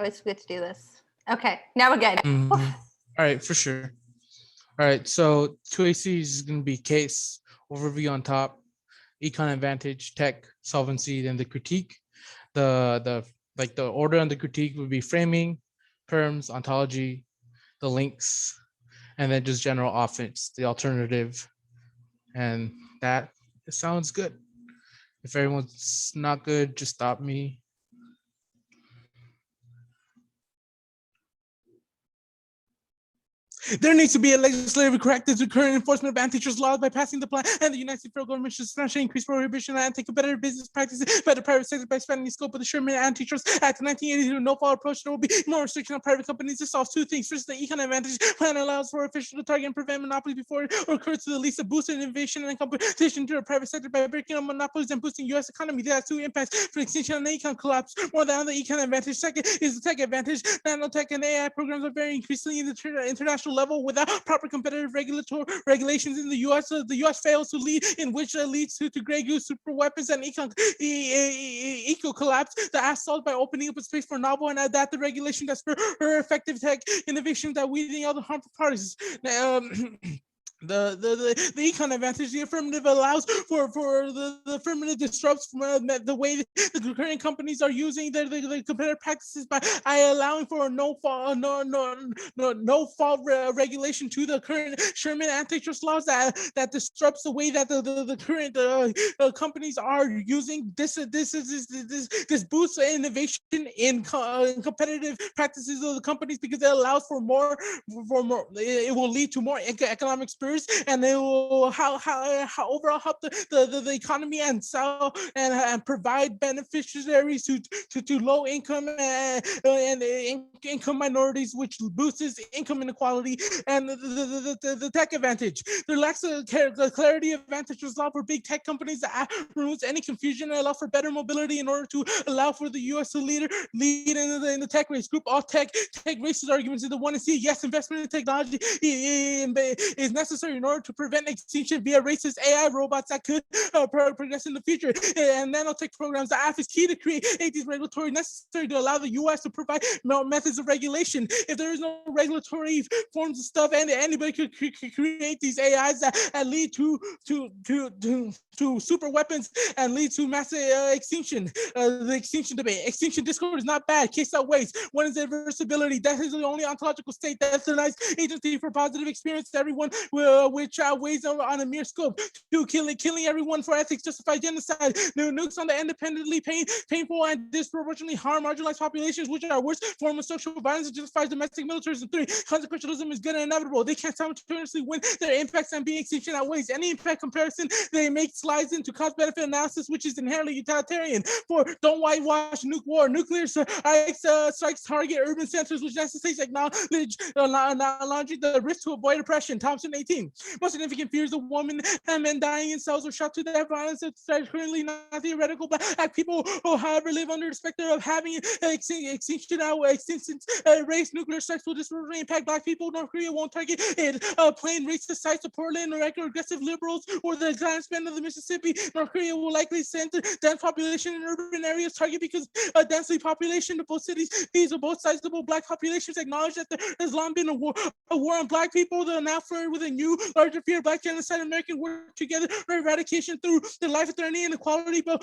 always good to do this. Okay, now again. All right, for sure. All right, so 2AC is going to be case, overview on top, econ advantage, tech, solvency, then the critique. The order on the critique would be framing, terms, ontology, the links, and then just general offense, the alternative. And that sounds good. If everyone's not good, just stop me. There needs to be a legislative corrective to current enforcement of antitrust laws by passing the plan, and the United States federal government should substantially increase prohibition and anti-competitive business practices by the private sector by expanding the scope of the Sherman Antitrust Act of 1982. No-fault approach. There will be more restriction on private companies. This solves two things. First, the econ advantage plan allows for officials to target and prevent monopoly before it occurs, to the least of boosting innovation and competition to the private sector by breaking up monopolies and boosting U.S. economy. There are two impacts for extinction and econ collapse. More than the econ advantage. Second is the tech advantage. Nanotech and AI programs are very increasingly in the international level without proper competitive regulations in the U.S. The U.S. fails to lead, in which leads to Grey Goose, super weapons, and eco collapse. The assault by opening up a space for novel and adaptive regulation that's for effective tech innovations that weeding out the harmful parties. The econ advantage, the affirmative allows for the affirmative disrupts the way the current companies are using their competitive practices by allowing for no fault regulation to the current Sherman antitrust laws that disrupts the way that the current companies are using this boosts innovation in competitive practices of the companies, because it allows for more. It will lead to more economic spirits, and it will overall help the economy and sell and provide beneficiaries to low income and income minorities, which boosts income inequality. And the tech advantage, there lacks the clarity of antitrust law for big tech companies that removes any confusion and allow for better mobility in order to allow for the U.S. to lead in the tech race. Group all tech racist arguments is the one to see. Yes, investment in technology is necessary in order to prevent extinction via racist AI robots that could progress in the future. And nanotech programs, the app is key to create these regulatory necessary to allow the U.S. to provide methods of regulation. If there is no regulatory forms of stuff, and anybody could create these AIs that lead to super weapons and lead to massive extinction. The extinction debate. Extinction discord is not bad. Case out ways. One is irreversibility. Death is the only ontological state that denies agency for positive experience to everyone, which weighs on a mere scope. Two, killing everyone for ethics justifies genocide. Nukes on the independently painful and disproportionately harm marginalized populations, which are worse form of social violence, and justifies domestic militarism. Three, consequentialism is good and inevitable. They can't simultaneously win their impacts and be extinction outweighs any impact comparison. They make slides into cost-benefit analysis, which is inherently utilitarian. Four, don't whitewash nuke war. Nuclear strikes target urban centers, which necessitates acknowledge the risk to avoid oppression. Thompson 18. Most significant fears of women and men dying in cells or shot to death. Violence is currently not theoretical. Black people, however, live under the specter of having extinction race. Nuclear strikes will disproportionately impact Black people. North Korea won't target plain racist sites of Portland or aggressive liberals or the grand span of the Mississippi. North Korea will likely send dense population in urban areas target because densely population of both cities. These are both sizable Black populations. Acknowledge that there has long been a war on Black people. They're now flirting with a new, larger fear of Black genocide. American work together for eradication through the life-threatening inequality. But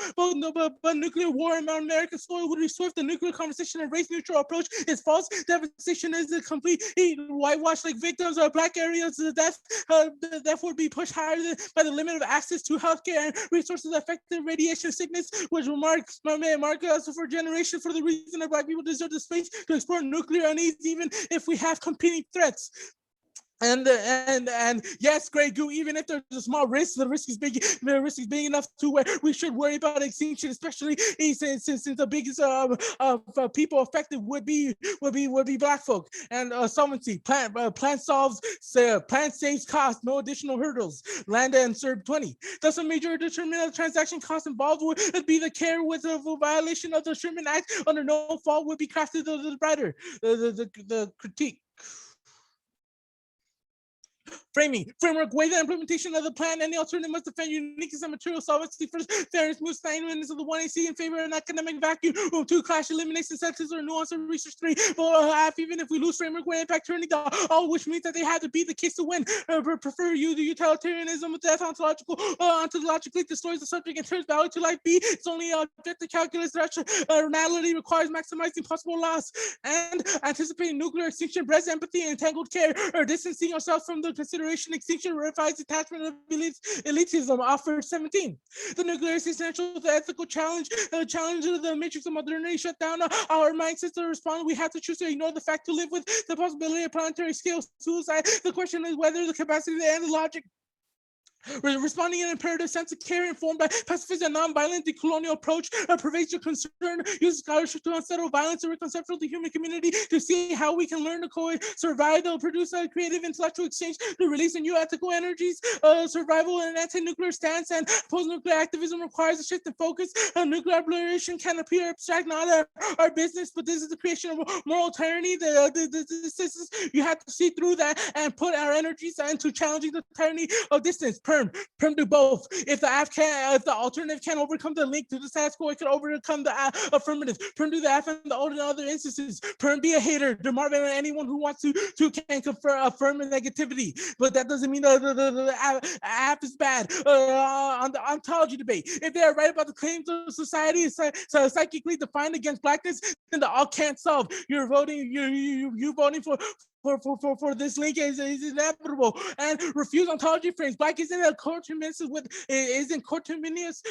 nuclear war on American soil would be swift. The nuclear conversation and race-neutral approach is false. Devastation is a complete whitewash. Like victims of Black areas, the death would be pushed higher by the limit of access to healthcare and resources. Affected radiation sickness, which will mark us for generations for the reason that Black people deserve the space to explore nuclear unease, even if we have competing threats. And yes, Grey Goo, even if there's a small risk, the risk is big. The risk is big enough to where we should worry about extinction, especially since the biggest people affected would be Black folk. And solvency plan saves cost, no additional hurdles. Land and serve 20. Thus, a major determinant of transaction cost involved would be the care with a violation of the Sherman Act under no fault would be crafted the brighter. The critique. Framework, way the implementation of the plan and the alternative must defend uniqueness and material solvency. First, fairness, smooth stateliness of the 1AC in favor of an academic vacuum. 2, clash, elimination, sexes, or nuance of research. 3, half, even if we lose framework, way impact turning down, all which means that they have to be the case to win. Prefer you the utilitarianism of death ontologically destroys the subject and turns value to life. B, it's only objective calculus rationality requires maximizing possible loss and anticipating nuclear extinction breeds empathy and entangled care, or distancing ourselves from the consideration extinction verifies detachment of elitism. Offer 17. The nuclear existential, the ethical challenge, challenge of the matrix of modernity shut down our mindsets to respond. We have to choose to ignore the fact to live with the possibility of planetary scale suicide. The question is whether the capacity and the logic responding in an imperative sense of care informed by pacifist and non-violent decolonial approach, pervasive concern, uses scholarship to unsettle violence and reconceptual the human community to see how we can learn to survive, to produce a creative intellectual exchange, to release new ethical energies, survival and anti-nuclear stance, and post-nuclear activism requires a shift in focus. Nuclear obliteration can appear abstract, not our business, but this is the creation of moral tyranny. You have to see through that and put our energies into challenging the tyranny of distance. Perm do both. If the alternative can overcome the link to the status quo, it can overcome the affirmative. Perm do the F and the O in other instances. Perm be a hater. Dimarvin and anyone who wants to can affirm negativity, but that doesn't mean the app is bad. On the ontology debate, if they are right about the claims of society is psychically defined against blackness, then the all can't solve. You're voting. You voting for this link is inevitable, and refuse ontology frames. Black isn't coterminous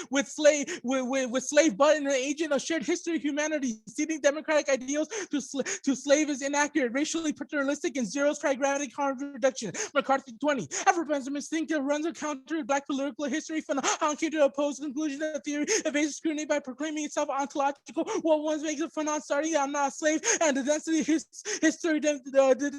with slave, but an agent of shared history of humanity. Ceding democratic ideals to slave is inaccurate, racially paternalistic, and zeros pragmatic harm reduction. McCarthy 20. Afro-pessimism think that runs a counter to black political history from how came to oppose conclusion of theory evades scrutiny by proclaiming itself ontological. What ones makes it for not starting, I'm not a slave, and the density of history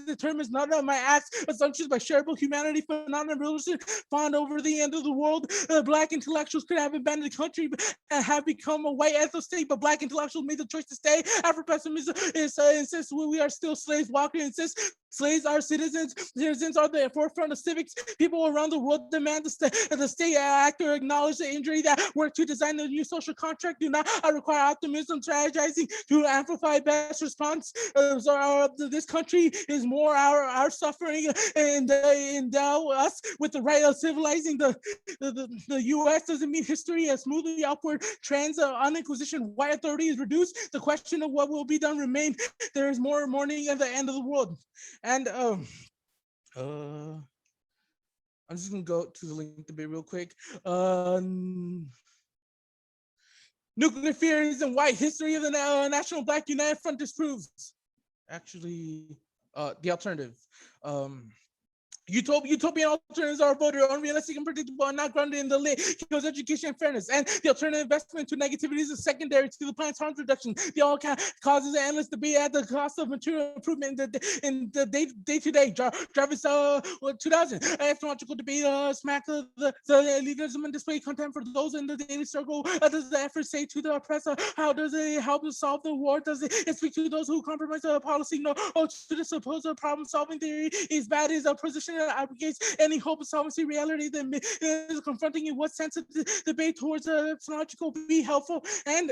determines none of my acts, assumptions by shareable humanity, phenomenon, religion, fawned over the end of the world. Black intellectuals could have abandoned the country and have become a white ethno state, but black intellectuals made the choice to stay. Afro-pessimism insists we are still slaves. Walker insists slaves are citizens. Citizens are the forefront of civics. People around the world demand the state actor acknowledge the injury that work to design a new social contract. Do not require optimism, strategizing to amplify best response. This country is more our suffering and endow us with the right of civilizing the U.S. doesn't mean history a smoothly upward trends on inquisition. White authority is reduced. The question of what will be done remains. There is more mourning at the end of the world. And I'm just gonna go to the link debate real quick. Nuclear fears and white history of the National Black United Front disproves. Actually, the alternative. Utopian alternatives are voted unrealistic and predictable and not grounded in the lit kills education and fairness. And the alternative investment to negativity is a secondary to the planet's harm reduction. The all causes an endless debate at the cost of material improvement in the day-to-day. Jarvis 2000 ethnological debate smack the elitism and display content for those in the daily struggle. Does the effort say to the oppressor? How does it help to solve the war? Does it speak to those who compromise the policy? No, to the supposed problem-solving theory is bad is a position abrogates any hope of solvency reality that is confronting in what sense of the debate towards ethnological be helpful. And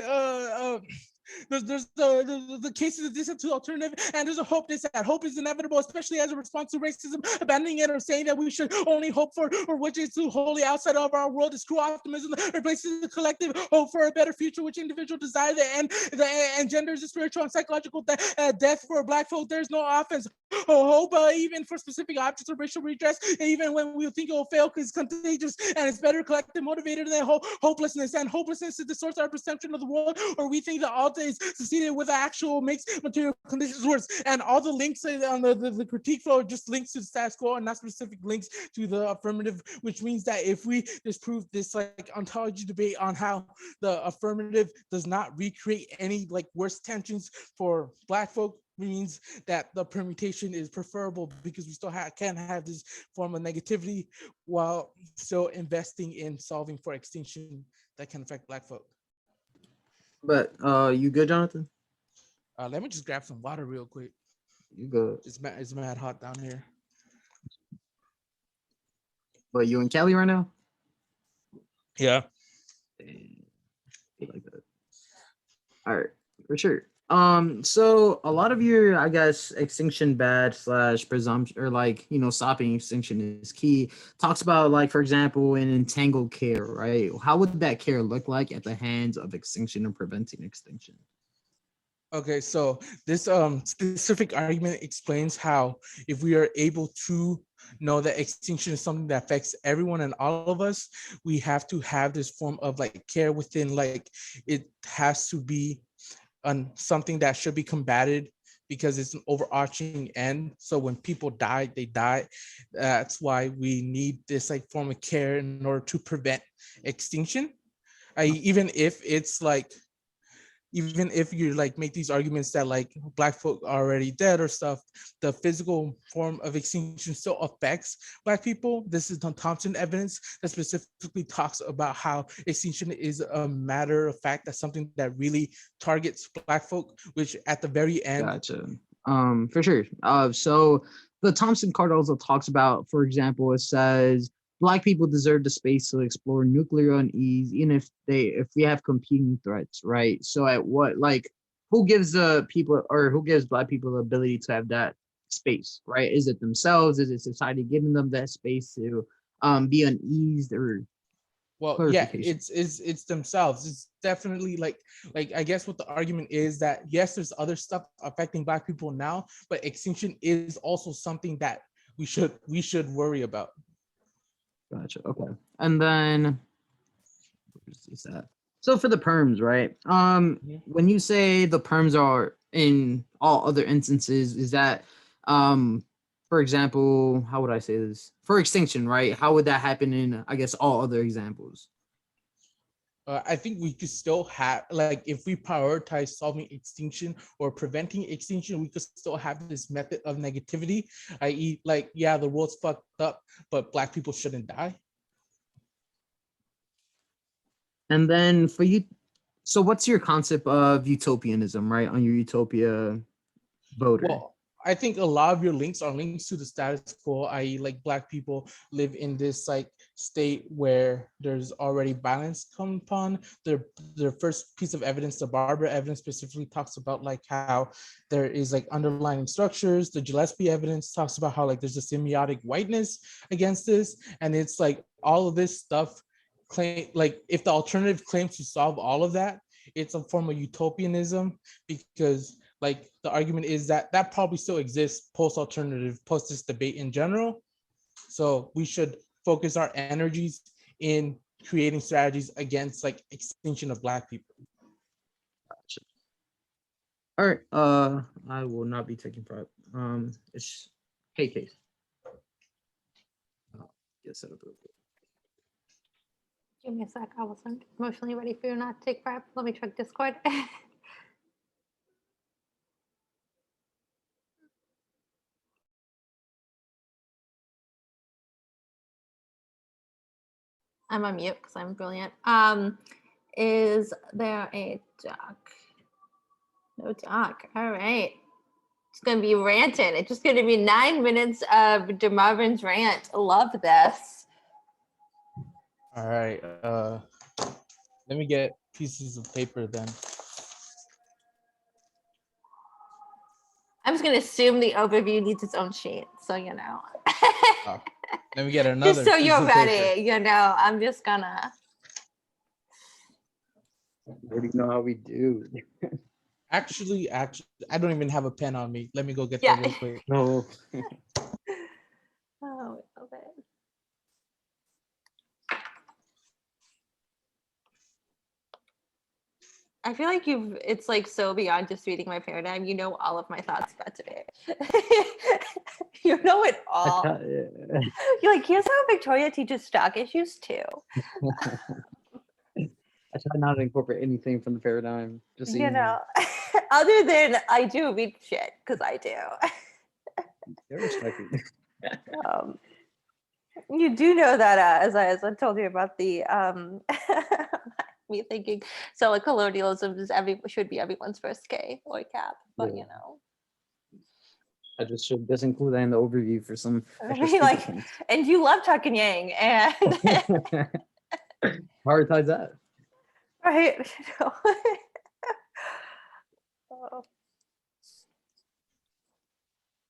there's the cases of this to alternative, and there's a hope that hope is inevitable, especially as a response to racism. Abandoning it or saying that we should only hope for or which is too wholly outside of our world is cruel optimism. Replaces the collective hope for a better future, which individual desire the engenders the spiritual and psychological death for Black folk. There's no offense. Hope even for specific objects of racial redress, even when we think it will fail because it's contagious, and it's better collective motivator than hopelessness. And hopelessness distorts our perception of the world, or we think that all things succeeded with actual makes material conditions worse. And all the links on the critique flow just links to the status quo and not specific links to the affirmative, which means that if we disprove this like ontology debate on how the affirmative does not recreate any like worse tensions for Black folk, means that the permutation is preferable because we still can have this form of negativity while still investing in solving for extinction that can affect Black folk. But you good, Jonathan? Let me just grab some water real quick. You good? It's mad hot down here. But you in Cali right now? Yeah. Dang, I like that. All right, for sure. So a lot of your, I guess, extinction bad slash presumption or like, stopping extinction is key. Talks about like, for example, in entangled care, right? How would that care look like at the hands of extinction and preventing extinction? Okay, so this specific argument explains how if we are able to know that extinction is something that affects everyone and all of us, we have to have this form of like care within, like it has to be on something that should be combated because it's an overarching end. So when people die, they die. That's why we need this like form of care in order to prevent extinction. Even if it's like, even if you like make these arguments that like black folk are already dead or stuff, the physical form of extinction still affects black people. This is the Thompson evidence that specifically talks about how extinction is a matter of fact. That's something that really targets black folk, which at the very end. Gotcha. For sure. So the Thompson card also talks about, for example, it says Black people deserve the space to explore nuclear unease, even if we have competing threats, right? So at what, like, who gives the people, or who gives Black people the ability to have that space, right? Is it themselves? Is it society giving them that space to be uneased? Or Well, yeah, it's themselves. It's definitely like I guess what the argument is that yes, there's other stuff affecting Black people now, but extinction is also something that we should worry about. Gotcha. Okay. And then where's this at? So for the perms, right? When you say the perms are in all other instances, is that for example, how would I say this? For extinction, right? How would that happen in, I guess, all other examples? I think we could still have, like, if we prioritize solving extinction or preventing extinction, we could still have this method of negativity, i.e., like, yeah, the world's fucked up, but Black people shouldn't die. And then for you, so what's your concept of utopianism, right? On your utopia voter. Well, I think a lot of your links are links to the status quo, i.e., like Black people live in this like state where there's already violence come upon. Their first piece of evidence, the Barbara evidence, specifically talks about like how there is like underlying structures. The Gillespie evidence talks about how like there's a semiotic whiteness against this, and it's like all of this stuff claim, like if the alternative claims to solve all of that, it's a form of utopianism, because like the argument is that that probably still exists post-alternative, post this debate in general. So we should focus our energies in creating strategies against like extinction of Black people. Gotcha. All right. I will not be taking prep. It's case. Get set up real quick. Give me a sec. I wasn't emotionally ready for you not to take prep. Let me check Discord. I'm on mute because I'm brilliant. Is there a doc? No doc. All right. It's gonna be ranting. It's just gonna be 9 minutes of Dimarvin's rant. Love this. All right. Let me get pieces of paper then. I'm just gonna assume the overview needs its own sheet, so you know. Let me get another. Just so piece you're of ready, paper. you know. I'm just gonna. I already know how we do. Actually, I don't even have a pen on me. Let me go get Yeah. that real quick. No. Oh, I love it. I feel like it's like so beyond just reading my paradigm. You know all of my thoughts about today. You know it all. Yeah. You're like, here's how Victoria teaches stock issues too. I try not to incorporate anything from the paradigm. Just You know, other than I do read shit, because I do. They're respected. You do know that as I told you about the me thinking so like colonialism is should be everyone's first K or cap, but Yeah. you know. I just should just include that in the overview for some I extra mean, like, points. and you love tuck and yang, and Prioritize that. right? Oh.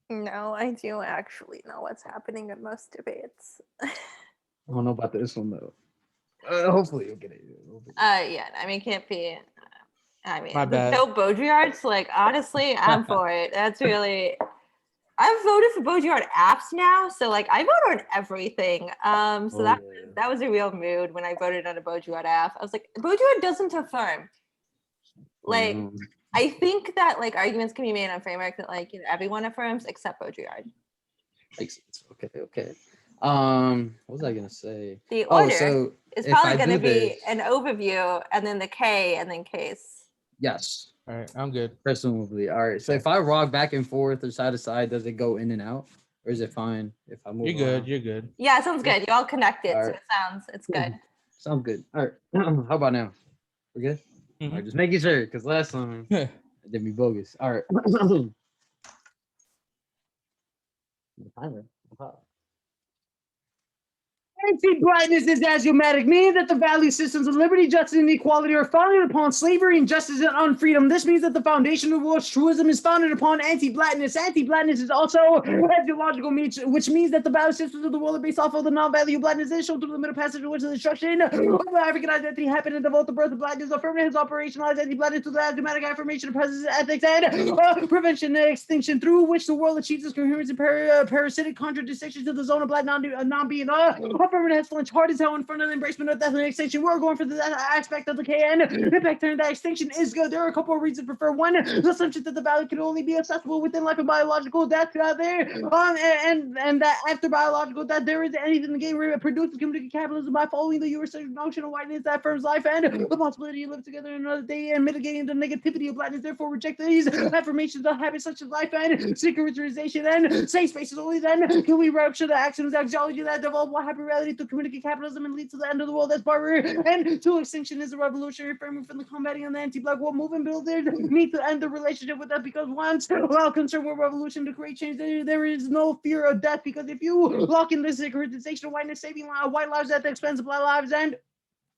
No, I do actually know what's happening in most debates. I don't know about this one though. Hopefully you'll get it. Yeah, I mean, can't be. I mean, My the bad. no Baudrillards, like, honestly, I'm for it. That's really. I've voted for Baudrillard apps now, so like I vote on everything. So that was a real mood when I voted on a Baudrillard app. I was like, Baudrillard doesn't affirm. Like, I think that like arguments can be made on framework that like everyone affirms except Baudrillard. Makes sense. Okay. What was I gonna say? The order so is if probably I going to do be this- an overview and then the K and then case. Yes, All right, I'm good. presumably. All right. So if I rock back and forth or side to side, does it go in and out, or is it fine if I move? You're good. around? You're good. Yeah, it sounds good. You all connected, All so right. it's good. Sounds good. All right. How about now? We're good. All right, just making sure, because last time it did me bogus. All right. The timer. Anti-brightness is axiomatic, meaning that the value systems of liberty, justice, and equality are founded upon slavery, injustice, and unfreedom. This means that the foundation of the world's truism is founded upon anti-blackness. Anti-blackness is also ideological, which means that the value systems of the world are based off of the non-value of blackness is shown through the middle passage in which the destruction of the African identity happened and devote the birth of blackness. Affirmative has operationalized anti-blackness to the axiomatic affirmation of presence, ethics, and prevention and extinction, through which the world achieves its coherence and parasitic contradistinction to the zone of black non-being. Affirmative has flinched hard as hell in front of the embracement of death and extinction. We're going for the aspect of the KN. Impact turn that extinction is good. There are a couple of reasons to prefer. One, the assumption that the value can only be accessible within life and biological death and that after biological death there is anything the game produces community capitalism by following the Eurocentric notion of whiteness that affirms life and the possibility to live together another day and mitigating the negativity of blackness. Therefore, reject these affirmations of habits such as life and secularization and safe spaces. Only then can we rupture the axioms of axiology that develop what happy reality to communicate capitalism and lead to the end of the world as barbary and to extinction is a revolutionary framework for the combating of the anti-black world movement. Builders need to end the relationship with that, because once while concerned with revolution to create change, there is no fear of death, because if you lock in this securitization of whiteness saving white lives at the expense of black lives and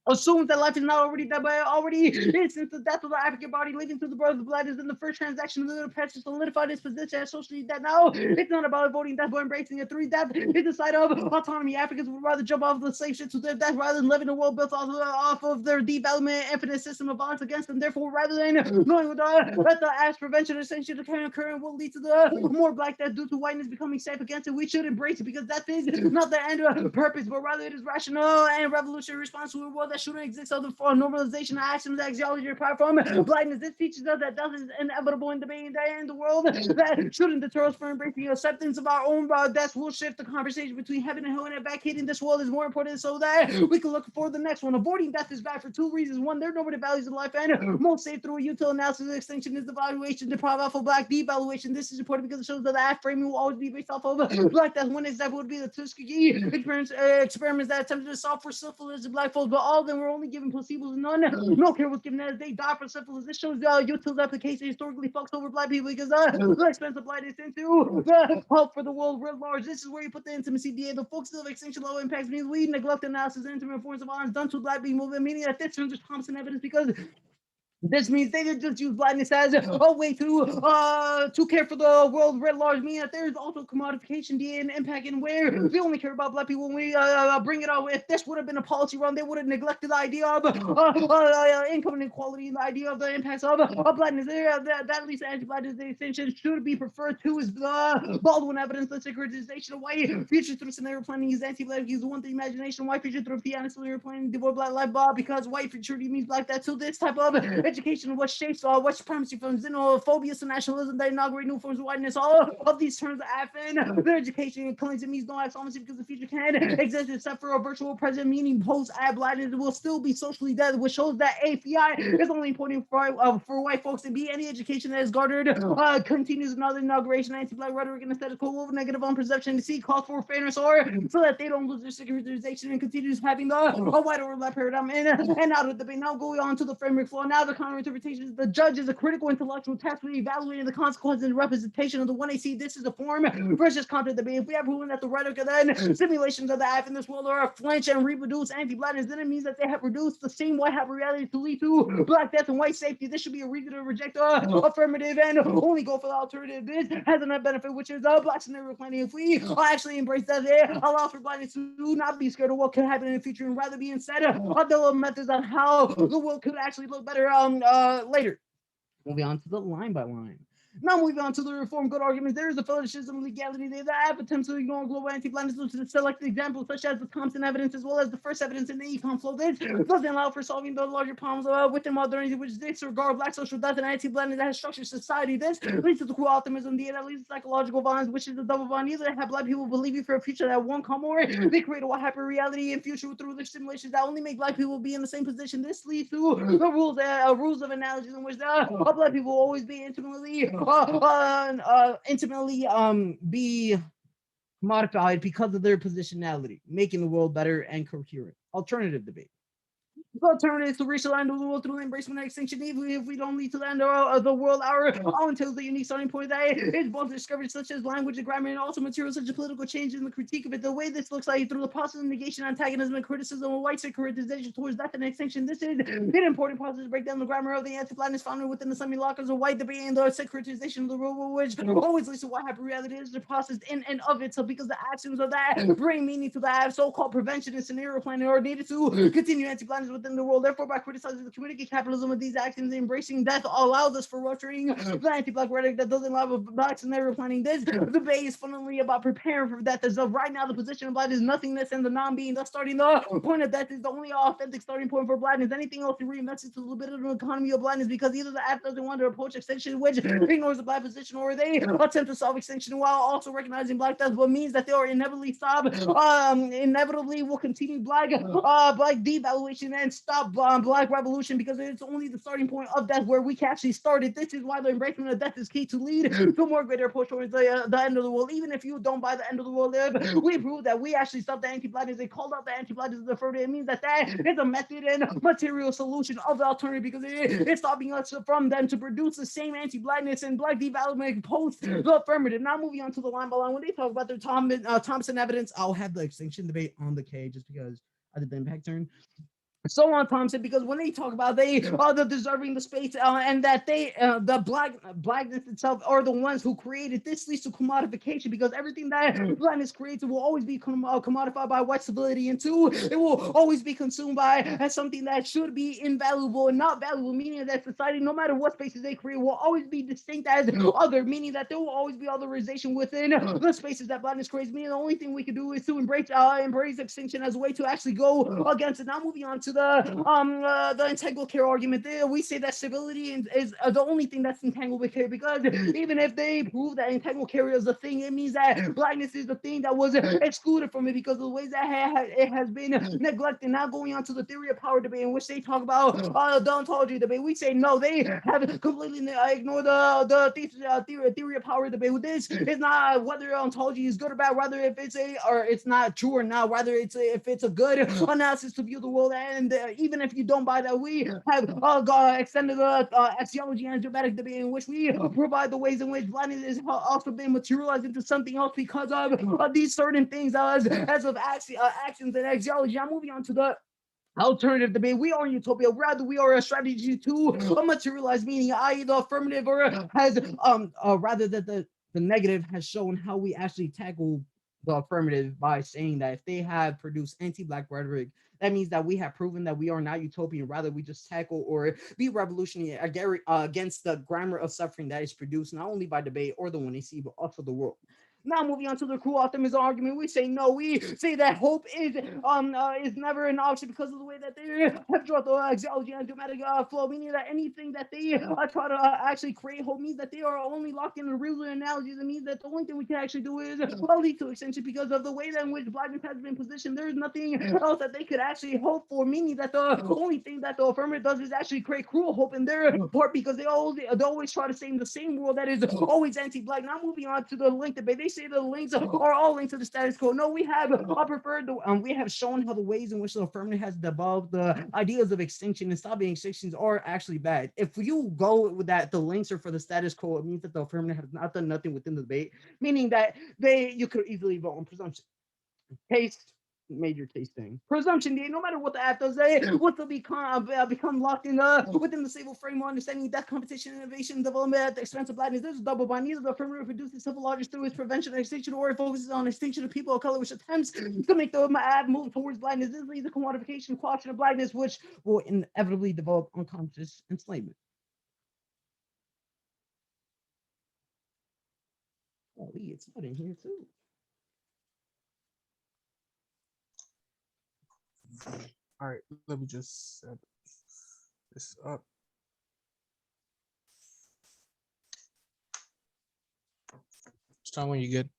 assumes that life is not already dead, but already is since the death of the African body, leading to the birth of blood, is in the first transaction of the oppressed to solidify this position as socially dead. Now, it's not about voting death, but embracing it. 3, death is the side of autonomy. Africans would rather jump off the slave ship to their death rather than live in a world built off of their development and infinite system of violence against them. Therefore, rather than knowing that the ass prevention essentially can occur and will lead to the more black death due to whiteness becoming safe against it, we should embrace it, because death is not the end of purpose, but rather it is rational and revolutionary response to a world that shouldn't exist other for normalization of actions, axiology, or platform blindness. This teaches us that death is inevitable in debating that in the world that shouldn't deter us from embracing acceptance of our own deaths. Will shift the conversation between heaven and hell, and vacating this world is more important so that we can look for the next one. Avoiding death is bad for 2 reasons. One, there are nobody values of life, and most safe through a utility analysis of extinction is evaluation, deprive off of black devaluation. This is important because it shows that that framing will always be based off of black death. One example would be the Tuskegee experiments that attempted to solve for syphilis in black folks, but all of them were only given placebos, and no care was given as they died for syphilis. This shows utility application historically fucks over black people, because the expense of blackness into the help for the world writ large. This is where you put the intimacy DA. The focus of extinction low impacts means we neglect analysis and intimate forms of violence done to black people movement, meaning that this turns to Thompson evidence, because this means they didn't just use blackness as a way to care for the world writ large, meaning that there is also commodification and impact in where they only care about black people when we bring it out. If this would have been a policy run, they would have neglected the idea of income inequality and the idea of the impacts of blackness. That leads to anti-blackness extinction should be preferred to is the Baldwin evidence, the securitization of white future through scenario planning is anti-black, use one thing imagination, white future through piano scenario planning, devoid black life, because white futurity means black death. So this type of education, what shapes white supremacy from xenophobia to nationalism that inaugurate new forms of whiteness. All of these terms are affin. Their education claims it means no axiomacy because the future can exist except for a virtual present, meaning post-ad blackness will still be socially dead, which shows that API is only important for white folks. And B, any education that is garnered continues another inauguration, anti-black rhetoric and aesthetical negative on perception. To see calls for fairness, or so that they don't lose their securitization and continues having the white or black paradigm and out of the debate. Now going on to the framework flow. Now the counter-interpretations. The judge is a critical intellectual task for evaluating the consequences and representation of the 1AC. This is the form versus counter debate. If we have proven that the rhetoric and then simulations of the app in this world are a flinch and reproduce anti-blackness, then it means that they have produced the same white hyper reality to lead to black death and white safety. This should be a reason to reject affirmative and only go for the alternative. This has a net benefit, which is black scenario planning. If we actually embrace that, it allows for blindness to not be scared of what could happen in the future and rather be instead develop methods on how the world could actually look better later. Moving on to the line by line. Now moving on to the reform good arguments, there is a fetishism of legality. The app attempts to ignore global anti-blackness to select examples such as the Thompson evidence as well as the first evidence in the econ flow. This doesn't allow for solving the larger problems within modernity, which disregard black social death and anti-blackness that has structured society. This leads to the cool optimism, that leads to psychological violence, which is a double bond. Either have black people believing for a future that won't come, or they create a hyper reality in future through their simulations that only make black people be in the same position. This leads to the rules of analogies in which black people will always be intimately be modified because of their positionality, making the world better and coherent. Alternative debate. The alternative to reach the end of the world through the embracement and extinction, even if we don't lead to the end of the world, until the unique starting point that is both discoveries such as language and grammar and also materials such as political change and the critique of it. The way this looks like through the process of negation, antagonism, and criticism of white securitization towards death and extinction. This is an important process to break down the grammar of the anti-blackness founded within the semi-lockers of white debate and the securitization of the world, which always leads to what hyper reality is the process in and of itself, because the actions of that bring meaning to that so-called prevention and scenario planning are needed to continue anti-blackness within the world. Therefore, by criticizing the community capitalism of these actions, embracing death allows us for rupturing the anti-black rhetoric that doesn't allow black scenario planning. This debate is fundamentally about preparing for death. As of right now, the position of black is nothingness and the non-being, thus starting the point of death is the only authentic starting point for blackness. Anything else to reinvest into the libidinal economy of blackness, because either the app doesn't want to approach extinction, which ignores the black position, or they attempt to solve extinction while also recognizing black death, but means that they are inevitably will continue black devaluation and stop black revolution, because it's only the starting point of death where we can actually start it. This is why the embracement of death is key to lead to more greater push towards the end of the world. Even if you don't buy the end of the world live, we prove that we actually stopped the anti-blackness. They called out the anti-blackness the further. It means that is a method and material solution of the alternative, because it's stopping us from them to produce the same anti-blackness and black development post the affirmative. Now moving on to the line by line, when they talk about their Thompson evidence, I'll have the extinction debate on the K just because I did the impact turn. So on Thompson, because when they talk about they are the deserving the space and that they the blackness itself are the ones who created this, leads to commodification, because everything that blackness creates will always be commodified by white civility, and two, it will always be consumed by as something that should be invaluable and not valuable, meaning that society, no matter what spaces they create, will always be distinct as other, meaning that there will always be otherization within the spaces that blackness creates, meaning the only thing we can do is to embrace extinction as a way to actually go against it. Now moving on to the integral care argument, there we say that civility is the only thing that's entangled with care, because even if they prove that integral care is a thing, it means that blackness is the thing that was excluded from it because of the ways that it has been neglected. Now going on to the theory of power debate, in which they talk about the ontology debate, we say no, they have completely ignored the theory of power debate. With this, it's not whether ontology is good or bad, rather if it's not true or not, rather if it's a good analysis to view the world. And even if you don't buy that, we have extended the axiology and dramatic debate, in which we provide the ways in which blackness is also been materialized into something else because of these certain things as of actions and axiology. I'm moving on to the alternative debate. We are utopia, rather we are a strategy to materialize meaning, i.e. the affirmative or has rather that the negative has shown how we actually tackle the affirmative by saying that if they have produced anti-black rhetoric, that means that we have proven that we are not utopian. Rather, we just tackle or be revolutionary against the grammar of suffering that is produced not only by debate or the 1AC, but also the world. Now moving on to the cruel optimism argument, we say no. We say that hope is never an option because of the way that they have drawn the axiology and dramatic flow, meaning that anything that they try to actually create hope means that they are only locked in the real analogies. It means that the only thing we can actually do is lead to extension, because of the way that in which blackness has been positioned. There is nothing else that they could actually hope for, meaning that the only thing that the affirmative does is actually create cruel hope in their part, because they always try to stay in the same world that is always anti-black. Now moving on to the link debate, they say the links are all linked to the status quo. No, we have preferred the we have shown how the ways in which the affirmative has developed the ideas of extinction and stopping extinctions are actually bad. If you go with that, the links are for the status quo, it means that the affirmative has not done nothing within the debate, meaning that you could easily vote on presumption. Taste, major tasting. Presumption, no matter what the app does, what will become locked in within the stable framework, understanding that competition, innovation, development at the expense of blackness. There's a double bind. Neither the affirmative reduces civil logic through its prevention of extinction, or it focuses on extinction of people of color, which attempts to make the app move towards blackness. This leads to commodification, quashing of blackness, which will inevitably develop unconscious enslavement. Oh, it's not in here too. All right, let me just set this up. Tell me when you good.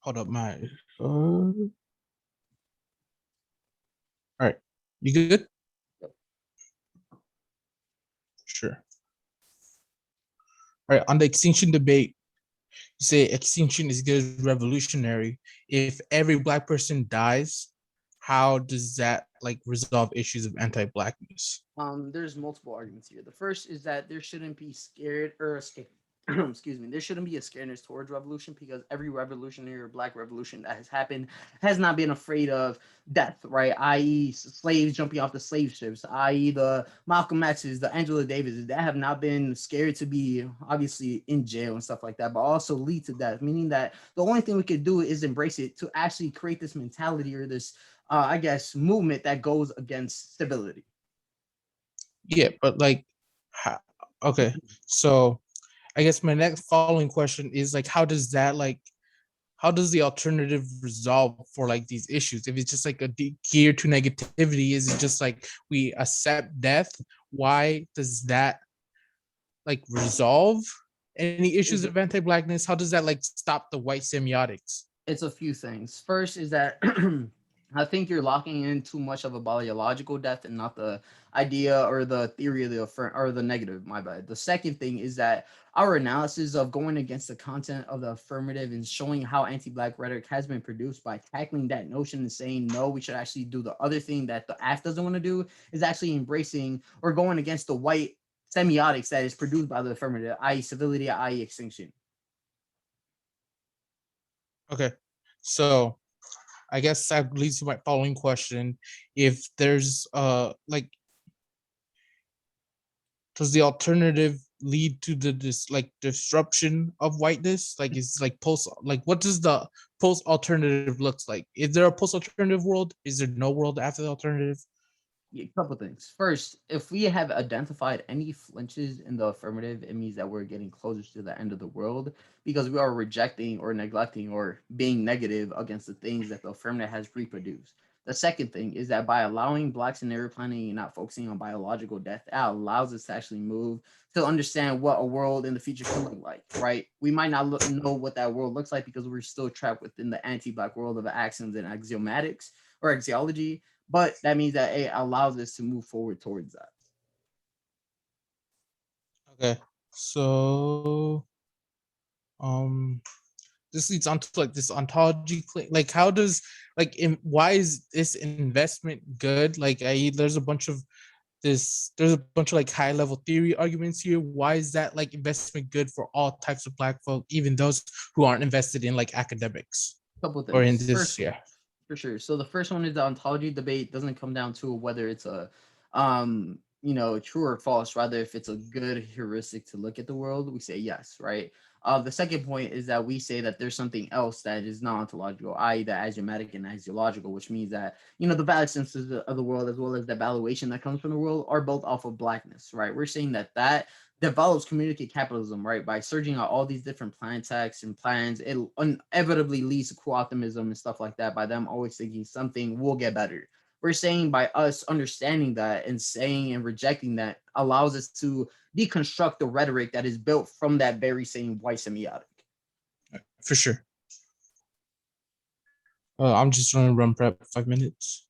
Hold up, my. All right, you good? Sure. All right, on the extinction debate, you say extinction is good as revolutionary. If every Black person dies, how does that like resolve issues of anti-Blackness? There's multiple arguments here. The first is that there shouldn't be scared or excuse me, there shouldn't be a scaredness towards revolution, because every revolutionary or Black revolution that has happened has not been afraid of death, right? I.e., slaves jumping off the slave ships, i.e., the Malcolm X's, the Angela Davises, that have not been scared to be obviously in jail and stuff like that, but also lead to death, meaning that the only thing we could do is embrace it to actually create this mentality or this, I guess, movement that goes against stability. Yeah, but like, okay, so I guess my next following question is like, how does the alternative resolve for like these issues? If it's just like a gear to negativity, is it just like we accept death? Why does that like resolve any issues of anti-Blackness? How does that like stop the white semiotics? It's a few things. First is that I think you're locking in too much of a biological death and not the idea or the theory of the negative. My bad. The second thing is that our analysis of going against the content of the affirmative and showing how anti-Black rhetoric has been produced by tackling that notion and saying, no, we should actually do the other thing that the AF doesn't want to do, is actually embracing or going against the white semiotics that is produced by the affirmative, i.e. civility, i.e. extinction. Okay, so I guess that leads to my following question. If there's like, does the alternative lead to this like disruption of whiteness? Like, it's like what does the post alternative looks like? Is there a post alternative world? Is there no world after the alternative? A couple things. First, if we have identified any flinches in the affirmative, it means that we're getting closer to the end of the world, because we are rejecting or neglecting or being negative against the things that the affirmative has reproduced. The second thing is that by allowing Black scenario planning and not focusing on biological death, that allows us to actually move to understand what a world in the future can look like, right? We might not know what that world looks like because we're still trapped within the anti-Black world of axioms and axiomatics or axiology, but that means that it allows us to move forward towards that. Okay, so this leads on to like this ontology claim. Like, how does why is this investment good? Like, there's a bunch of like high level theory arguments here. Why is that like investment good for all types of Black folk, even those who aren't invested in like academics? Couple of things. Or in this, first, yeah. For sure. So the first one is the ontology debate doesn't come down to whether it's a true or false, rather if it's a good heuristic to look at the world, we say yes, right? The second point is that we say that there's something else that is non-ontological, i.e. the axiomatic and axiological, which means that, the valid senses of the world as well as the valuation that comes from the world are built off of Blackness, right? We're saying that develops community capitalism, right? By searching out all these different plan texts and plans, it inevitably leads to co-optimism and stuff like that, by them always thinking something will get better. We're saying by us understanding that and saying and rejecting that allows us to deconstruct the rhetoric that is built from that very same white semiotic. For sure. I'm just trying to run prep 5 minutes.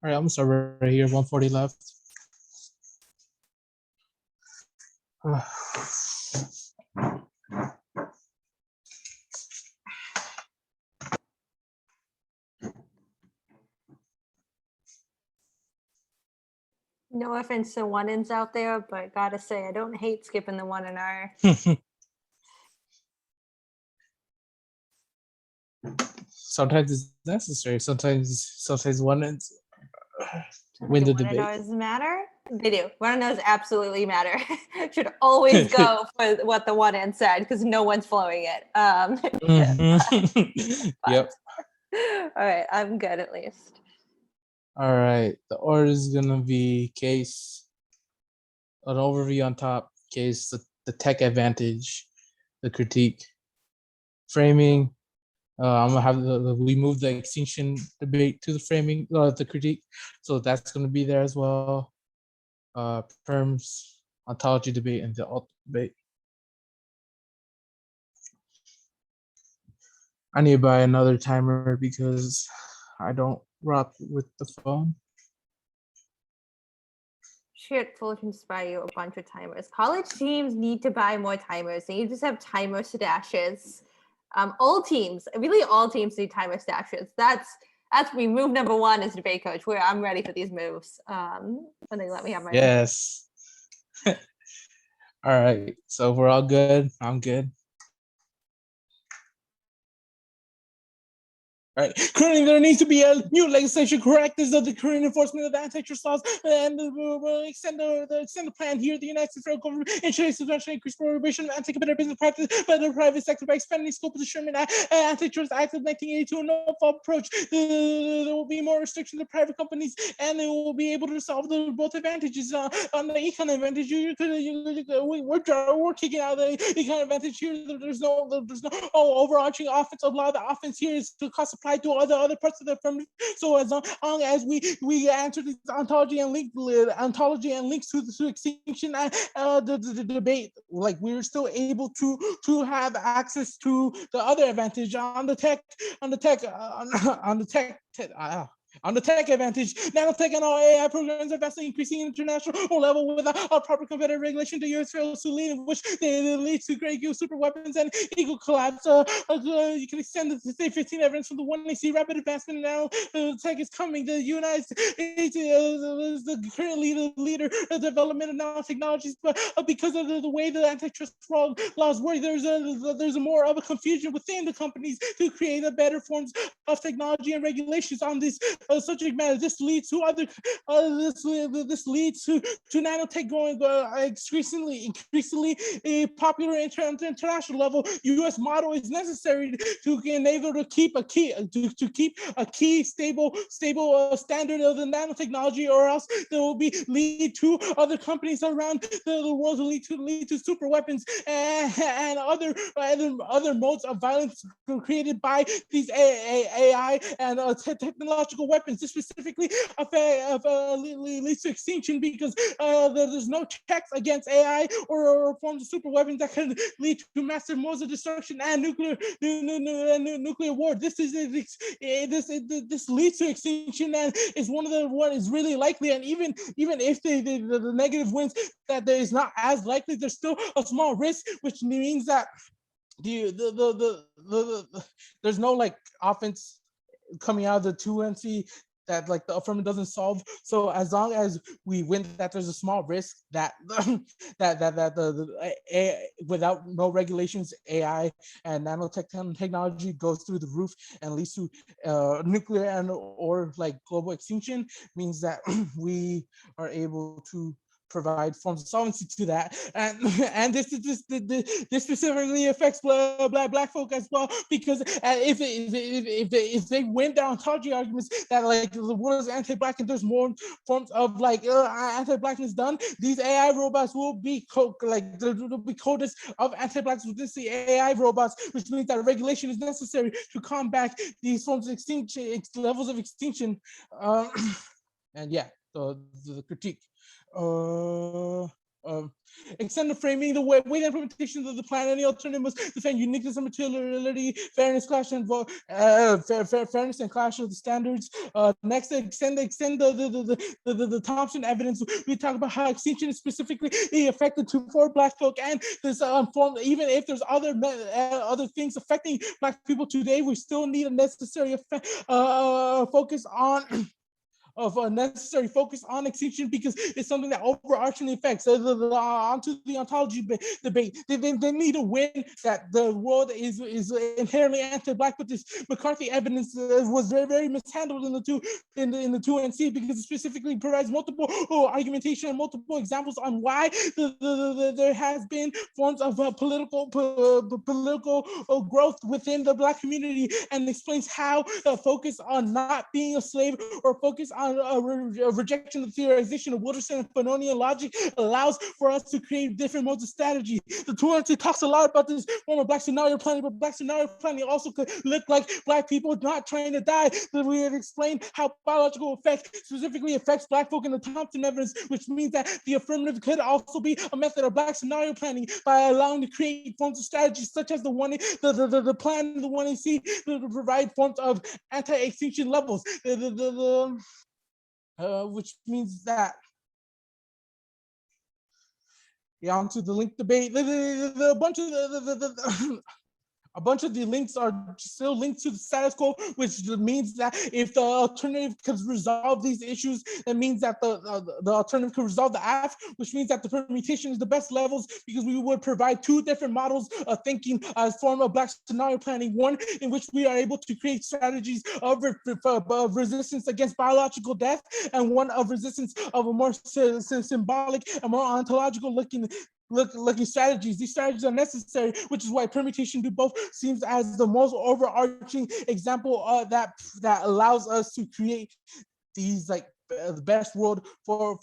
All right, I'm gonna start right here. 140 left. No offense to one-ins out there, but gotta say, I don't hate skipping the 1 NR. Sometimes it's necessary. Sometimes one ends win the debate. 1 NRs matter? They do. 1 NRs absolutely matter. Should always go for what the 1 N said because no one's flowing it. Yep. All right, I'm good at least. All right. The order is gonna be case, an overview on top, case, the tech advantage, the critique, framing. I'm gonna have we move the extinction debate to the framing, the critique, so that's gonna be there as well. Perms, ontology debate, and the alt debate. I need to buy another timer because I don't rock with the phone. Shit, Fullerton just buy you a bunch of timers. College teams need to buy more timers. They just have timer stashes. All teams, really all teams need timer stashes. That's we move number 1 as debate coach. Where I'm ready for these moves. And they let me have my Yes. All right. So we're all good. I'm good. Right. Currently, there needs to be a new legislation correctness of the current enforcement of the antitrust laws, and we'll extend the plan here. The United States federal government ensures substantially increased prohibition of anti-competitive business practice by the private sector by expanding the scope of the Sherman Antitrust Act of 1982 and no-fault approach. There will be more restrictions to private companies, and they will be able to solve both advantages. On the econ advantage, we're kicking out the econ advantage here. There's no overarching offensive law. The offense here is to cost apply to other parts of the affirmative. So as long as we answer this ontology and links to extinction, the debate, like we're still able to have access to the other advantage on the tech advantage. Nanotech and all AI programs are vastly increasing international level without proper competitive regulation. The U.S. fails to lead, in which they lead to great super weapons and equal collapse. You can extend the state 15 evidence from the one they see rapid advancement now. Tech is coming. The United States is currently the leader of development of nanotechnologies, but because of the way the antitrust laws work, there's a more of a confusion within the companies to create a better forms of technology and regulations on this subject matter. This leads to other. This leads to nanotech going increasingly popular international level. U.S. model is necessary to enable to keep a key stable standard of the nanotechnology, or else there will be lead to other companies around the world to lead to super weapons and other modes of violence created by these AI and technological weapons. This specifically leads to extinction because there's no checks against AI or forms of super weapons that can lead to massive modes of destruction and nuclear war. This leads to extinction and is one of the what is really likely. And even if the negative wins, that there is not as likely, there's still a small risk, which means that there's no like offense coming out of the 2NC that like the affirmative doesn't solve. So as long as we win that, there's a small risk that without no regulations, AI and nanotech technology goes through the roof and leads to nuclear and or like global extinction. Means that we are able to provide forms of solvency to that, and this specifically affects black folk as well, because if they win their ontology arguments that like the world is anti-black and there's more forms of like anti-blackness done, these AI robots will be there will be coders of anti-blacks within the AI robots, which means that regulation is necessary to combat these forms of extinction, levels of extinction, and yeah, the critique. Extend the framing, the way the implementation of the plan, any alternative must defend uniqueness and materiality, fairness, clash, and fairness and clash of the standards. Next, extend the Thompson evidence. We talk about how extinction is specifically affected to for Black folk, and this form, even if there's other things affecting Black people today, we still need a necessary focus on. Of a necessary focus on extinction because it's something that overarchingly affects onto the ontology debate. They need to win that the world is inherently anti-Black, but this McCarthy evidence was very mishandled in the two NC because it specifically provides multiple argumentation and multiple examples on why there has been forms of political growth within the Black community, and explains how focus on not being a slave or focus on a rejection of theorization of Wilderson and Fanonian logic allows for us to create different modes of strategy. The 2NC talks a lot about this form of Black scenario planning, but Black scenario planning also could look like Black people not trying to die. But we have explained how biological effect specifically affects Black folk in the Thompson evidence, which means that the affirmative could also be a method of Black scenario planning by allowing to create forms of strategies such as the plan, the 1AC, to provide forms of anti-extinction levels. Which means that onto the link debate. A bunch of the links are still linked to the status quo, which means that if the alternative could resolve these issues, that means that the alternative could resolve the AF, which means that the permutation is the best levels because we would provide two different models of thinking as form of Black scenario planning. One in which we are able to create strategies of resistance against biological death, and one of resistance of a more symbolic and more ontological looking strategies. These strategies are necessary, which is why permutation to both seems as the most overarching example that allows us to create these the best world for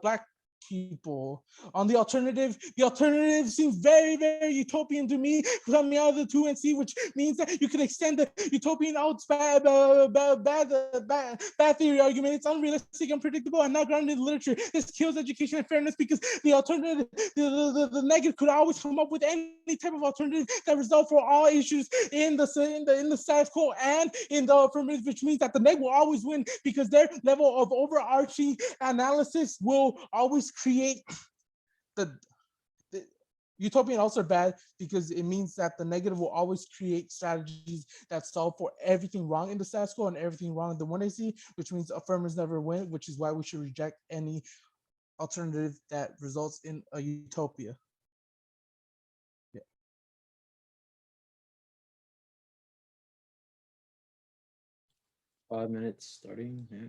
Black people. On the alternative seems very utopian to me, coming out of the 2NC, which means that you can extend the utopian out bad theory argument. It's unrealistic, unpredictable, and not grounded in literature. This kills education and fairness because the alternative, the negative could always come up with any type of alternative that resolve for all issues in the status quo and in the affirmative, which means that the neg will always win because their level of overarching analysis will always create the utopian also bad because it means that the negative will always create strategies that solve for everything wrong in the status quo and everything wrong in the 1AC, which means affirmers never win, which is why we should reject any alternative that results in a utopia. Yeah. 5 minutes starting. Yeah.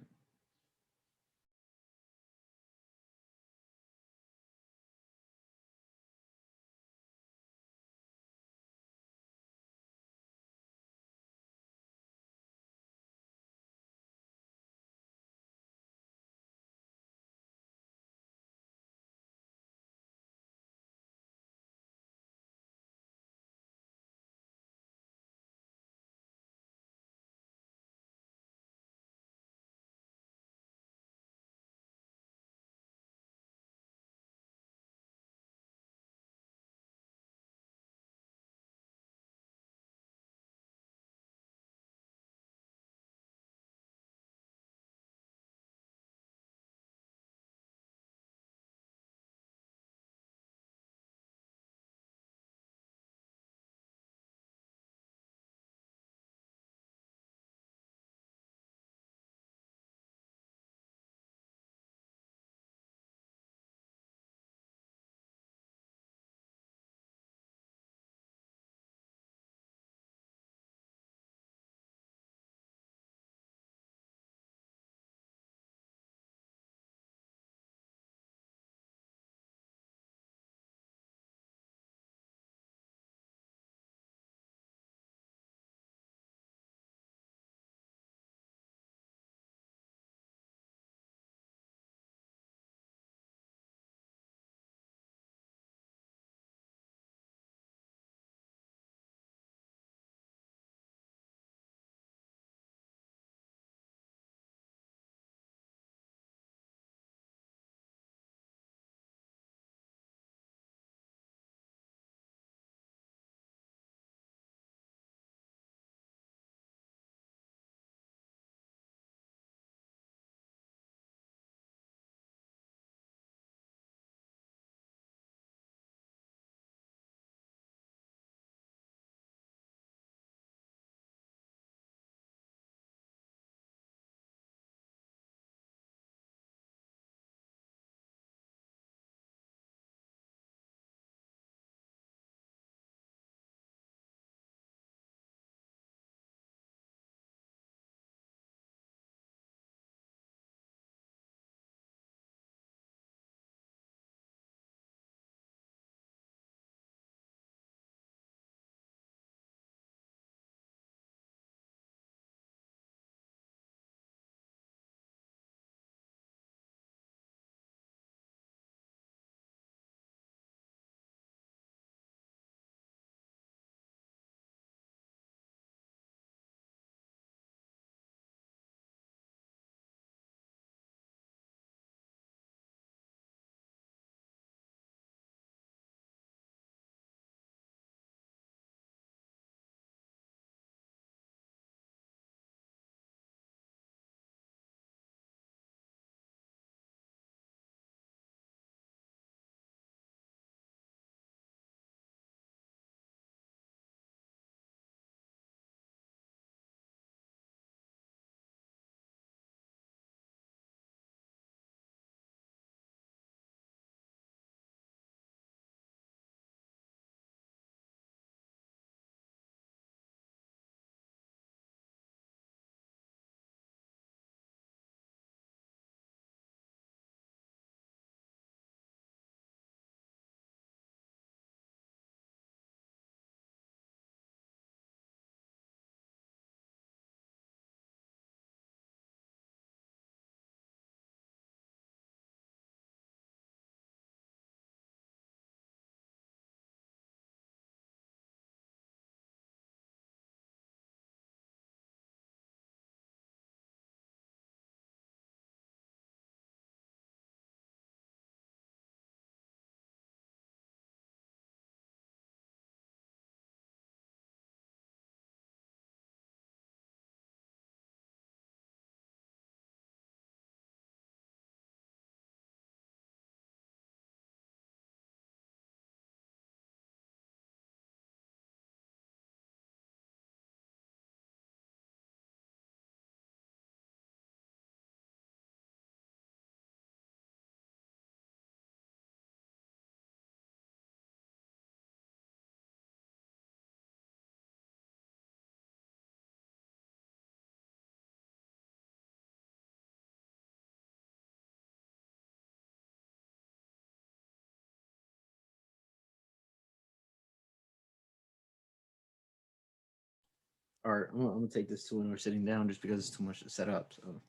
or I'm gonna take this to when we're sitting down just because it's too much to set up. So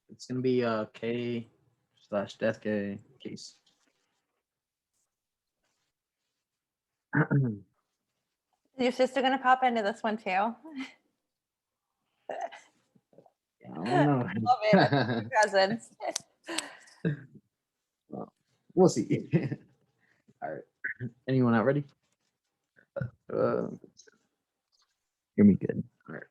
it's gonna be K/death K case. Is your sister gonna pop into this one too? I don't know. Love it. Cousins. Well, we'll see. All right. Anyone not ready? Hear me good. All right.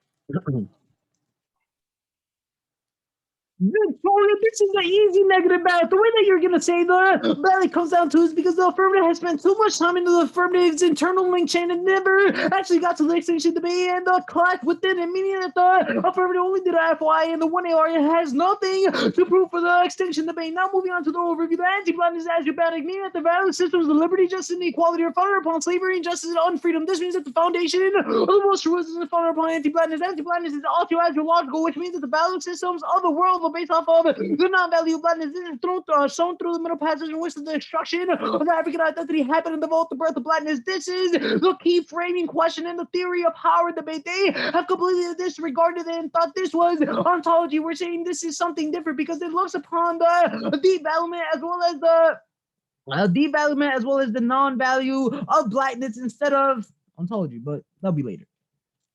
Victoria, this is an easy negative ballot. The way that you're going to say the ballot comes down to is because the affirmative has spent too much time into the affirmative's internal link chain and never actually got to the extinction debate and the clash within it, meaning that the affirmative only did a FY and the 1AR has nothing to prove for the extinction debate. Now moving on to the overview, the anti-blackness is astrobatic, meaning that the value systems of liberty, justice, and equality are founded upon slavery, injustice, and unfreedom. This means that the foundation of the most true is founded upon anti-blackness. Anti-blackness is autological, which means that the value systems of the world based off of the non-value blackness. This is shown through the middle passage in which the destruction of the African identity happened in the vault, the birth of blackness. This is the key framing question in the theory of power debate. They have completely disregarded it and thought this was ontology. We're saying this is something different because it looks upon the development as well as the non-value of blackness instead of ontology, but that'll be later.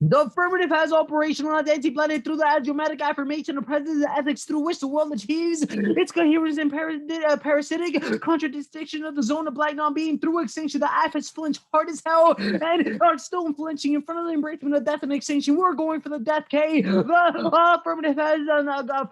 The affirmative has operationalized anti-blackness through the idiomatic affirmation of presence and ethics through which the world achieves its coherence and parasitic contradiction of the zone of black non-being through extinction. The AF has flinched hard as hell and are still flinching in front of the embracement of death and extinction. We're going for the death K. The affirmative has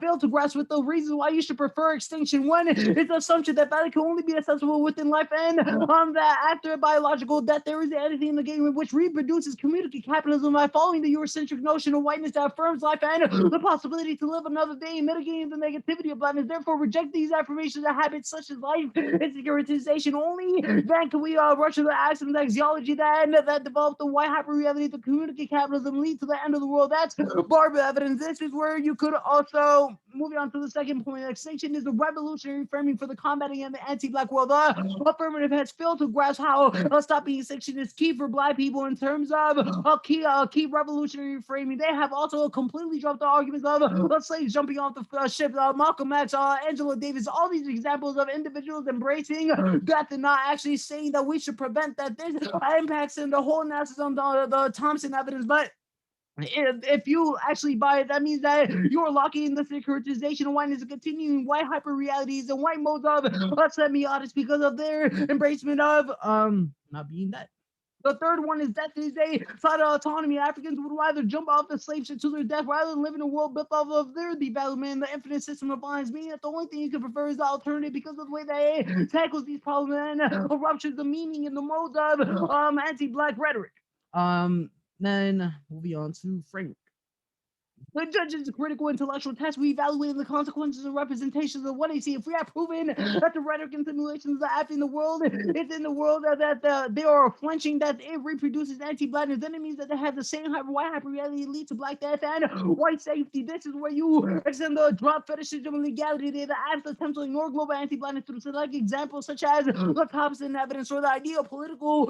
failed to grasp with the reasons why you should prefer extinction. One is the assumption that value can only be accessible within life, and that after biological death there is anything in the game which reproduces community capitalism by following the Eurocentric notion of whiteness that affirms life and the possibility to live another day, mitigating the negativity of blackness. Therefore, reject these affirmations and habits such as life and securitization. Only then can we rush to the acts and the axiology that developed the white hyper-reality, the community capitalism lead to the end of the world. That's Barber evidence. This is where you could also, moving on to the second point, extinction is the revolutionary framing for the combating and the anti-black world. The affirmative has failed to grasp how stopping extinction is key for black people in terms of key revolutionary framing. They have also completely dropped the arguments of slaves jumping off the ship, Malcolm X, Angela Davis, all these examples of individuals embracing death and not actually saying that we should prevent that. This impacts in the whole analysis on the Thompson evidence, but if you actually buy it, that means that you're locking in the securitization of whiteness and continuing white hyper realities and white modes of semiotics because of their embracement of not being that. The third one is death is a side of autonomy. Africans would rather jump off the slave ship to their death rather than live in a world built off of their development and the infinite system of violence, meaning that the only thing you can prefer is the alternative because of the way that it tackles these problems and ruptures the meaning and the modes of anti-black rhetoric. Then moving on to framework. The judge's critical intellectual test, we evaluated the consequences and representations of what they see. If we have proven that the rhetoric and simulations that happen in the world, it's in the world that they are flinching, that it reproduces anti-blackness, then it means that they have the same white hyper-reality lead to black death and white safety. This is where you extend the drop fetishism and legality. They the acts attempt to ignore global anti-blackness through select examples such as the Thompson evidence or the idea of political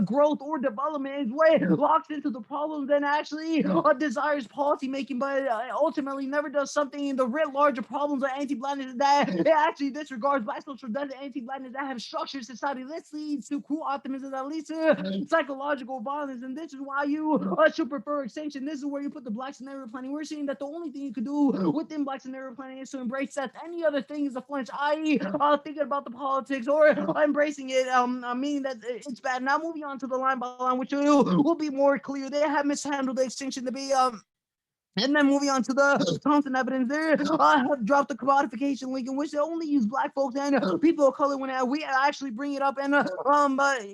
growth or development is what locks into the problems and actually desires policy making, but ultimately never does something in the writ larger problems of anti-blackness that it actually disregards black social death and anti-blackness that have structured society. This leads to cruel optimism that leads to psychological violence, and this is why you should prefer extinction. This is where you put the black scenario planning. We're seeing that the only thing you can do within black scenario planning is to embrace death. Any other thing is a flinch, i.e. thinking about the politics or embracing it, meaning that it's bad. Now moving on to the line by line, which will be more clear. They have mishandled the extinction to be and then moving on to the Thompson evidence, there have dropped the commodification link in which they only use black folks and people of color when we actually bring it up. And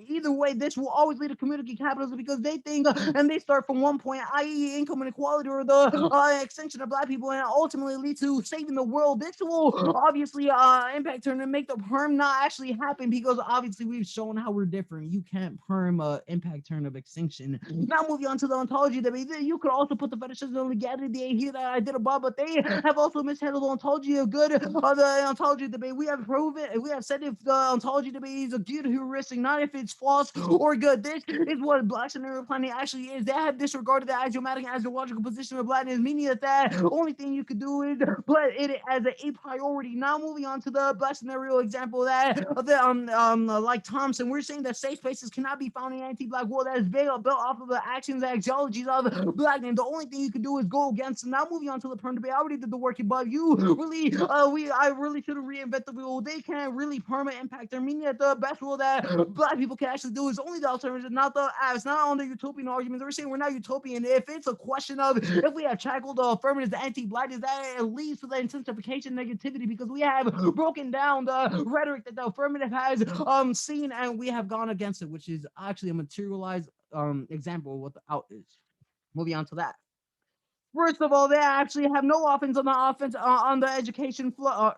either way, this will always lead to community capitalism because they think and they start from one point, i.e. income inequality or the extension of black people, and ultimately lead to saving the world. This will obviously impact turn and make the perm not actually happen because obviously we've shown how we're different. You can't perm impact turn of extinction. Now moving on to the ontology debate, you could also put the fetishism legality added the here that I did above, but they have also mishandled the ontology of good or the ontology debate. We have proven, we have said if the ontology debate is a good heuristic, not if it's false or good. This is what Black scenario planning actually is. They have disregarded the axiomatic and astrological position of blackness, meaning that the only thing you could do is put it as a priority. Now moving on to the Black scenario example that like Thompson, we're saying that safe spaces cannot be found in anti-black world that is built off of the actions and axiologies of blackness. The only thing you can do is go against. Now moving on to the perm debate, I already did the work above. You really, I really shouldn't reinvent the wheel. They can't really permanent impact their meaning that the best rule that black people can actually do is only the alternative, not the it's not on the utopian arguments. We're saying we're not utopian. If it's a question of if we have tackled the affirmative, the anti-black, is that it leads to the intensification negativity because we have broken down the rhetoric that the affirmative has seen and we have gone against it, which is actually a materialized example of what the out is. Moving on to that. First of all, they actually have no offense on the education flow,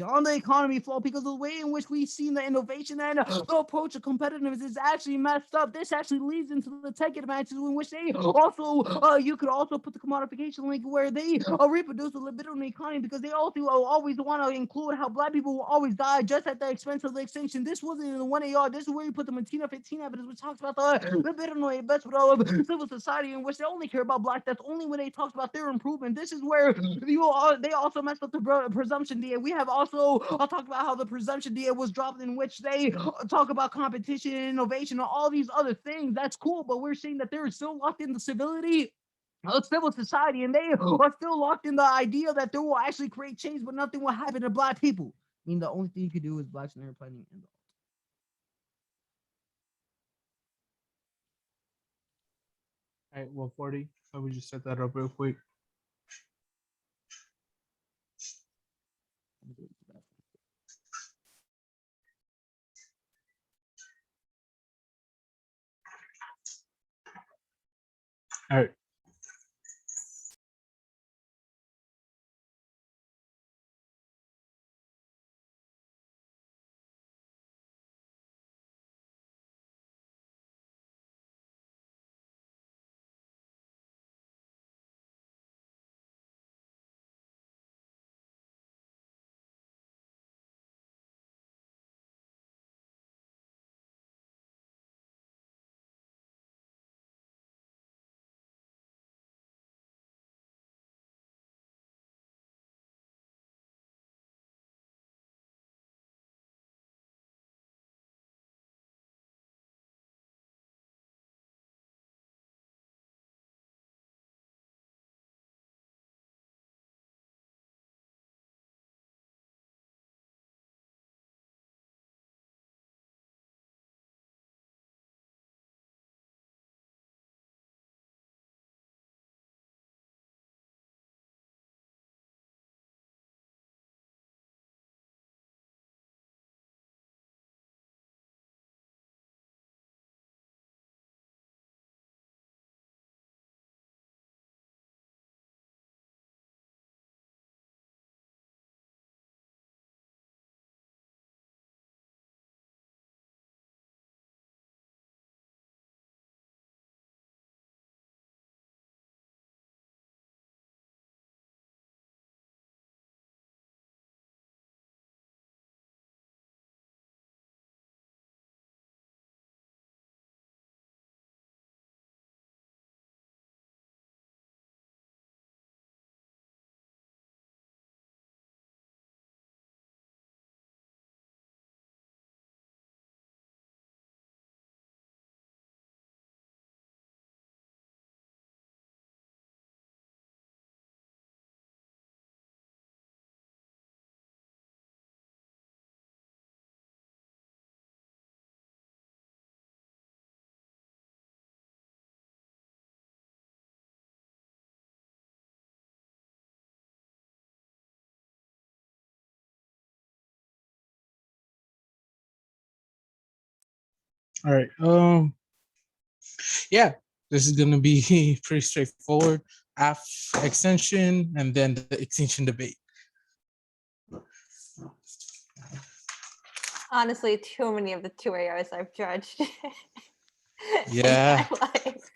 on the economy flow, because of the way in which we've seen the innovation and the approach to competitiveness is actually messed up. This actually leads into the tech advantages in which they also, you could also put the commodification link where they reproduce the libido in the economy because they also always want to include how black people will always die just at the expense of the extinction. This wasn't in the 1AR. This is where you put the Martina 15 evidence, which talks about the libido investment of civil society in which they only care about black. That's only when they talk about their improvement. This is where they also messed up the presumption DA. We have also talked about how the presumption DA was dropped, in which they talk about competition, innovation, and all these other things. That's cool, but we're seeing that they're still locked in the civility of civil society, and they are still locked in the idea that they will actually create change, but nothing will happen to black people. I mean, the only thing you can do is black scenario planning. All right, 140. So we just set that up real quick. All right. All right. Yeah, this is gonna be pretty straightforward. Extension and then the extinction debate. Honestly, too many of the 2 ARs I've judged. Yeah. In my life.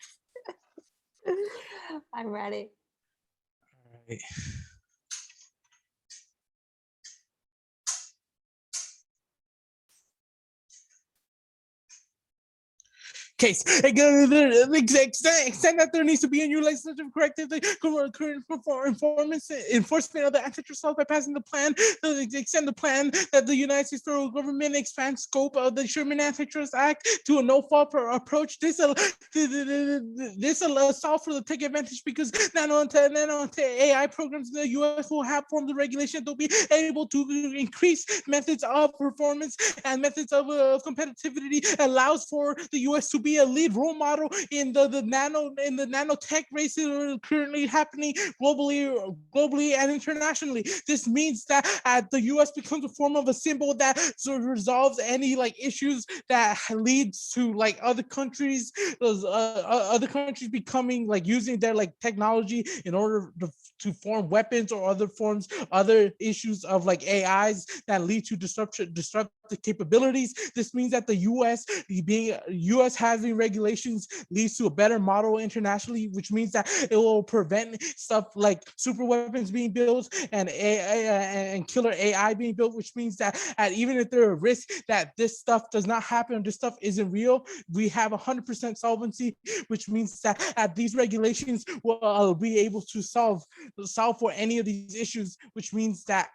I'm ready. Case extent that there needs to be a new legislative corrective current enforcement of the antitrust laws by passing the plan to extend the plan that the United States federal government expands scope of the Sherman Antitrust Act to a no-fault approach. This allows for the take advantage because nano AI programs in the U.S. will have forms of regulation to be able to increase methods of performance and methods of competitivity. Allows for the U.S. to be a lead role model in the nanotech race that are currently happening globally and internationally. This means that the U.S. becomes a form of a symbol that sort of resolves any like issues that leads to like other countries becoming like using their like technology in order to form weapons or other issues of like AIs that lead to disruptive capabilities. This means that the U.S. having regulations leads to a better model internationally, which means that it will prevent stuff like super weapons being built and and killer AI being built, which means that even if there are risks that this stuff does not happen, this stuff isn't real, we have 100% solvency, which means that these regulations will be able to solve for any of these issues, which means that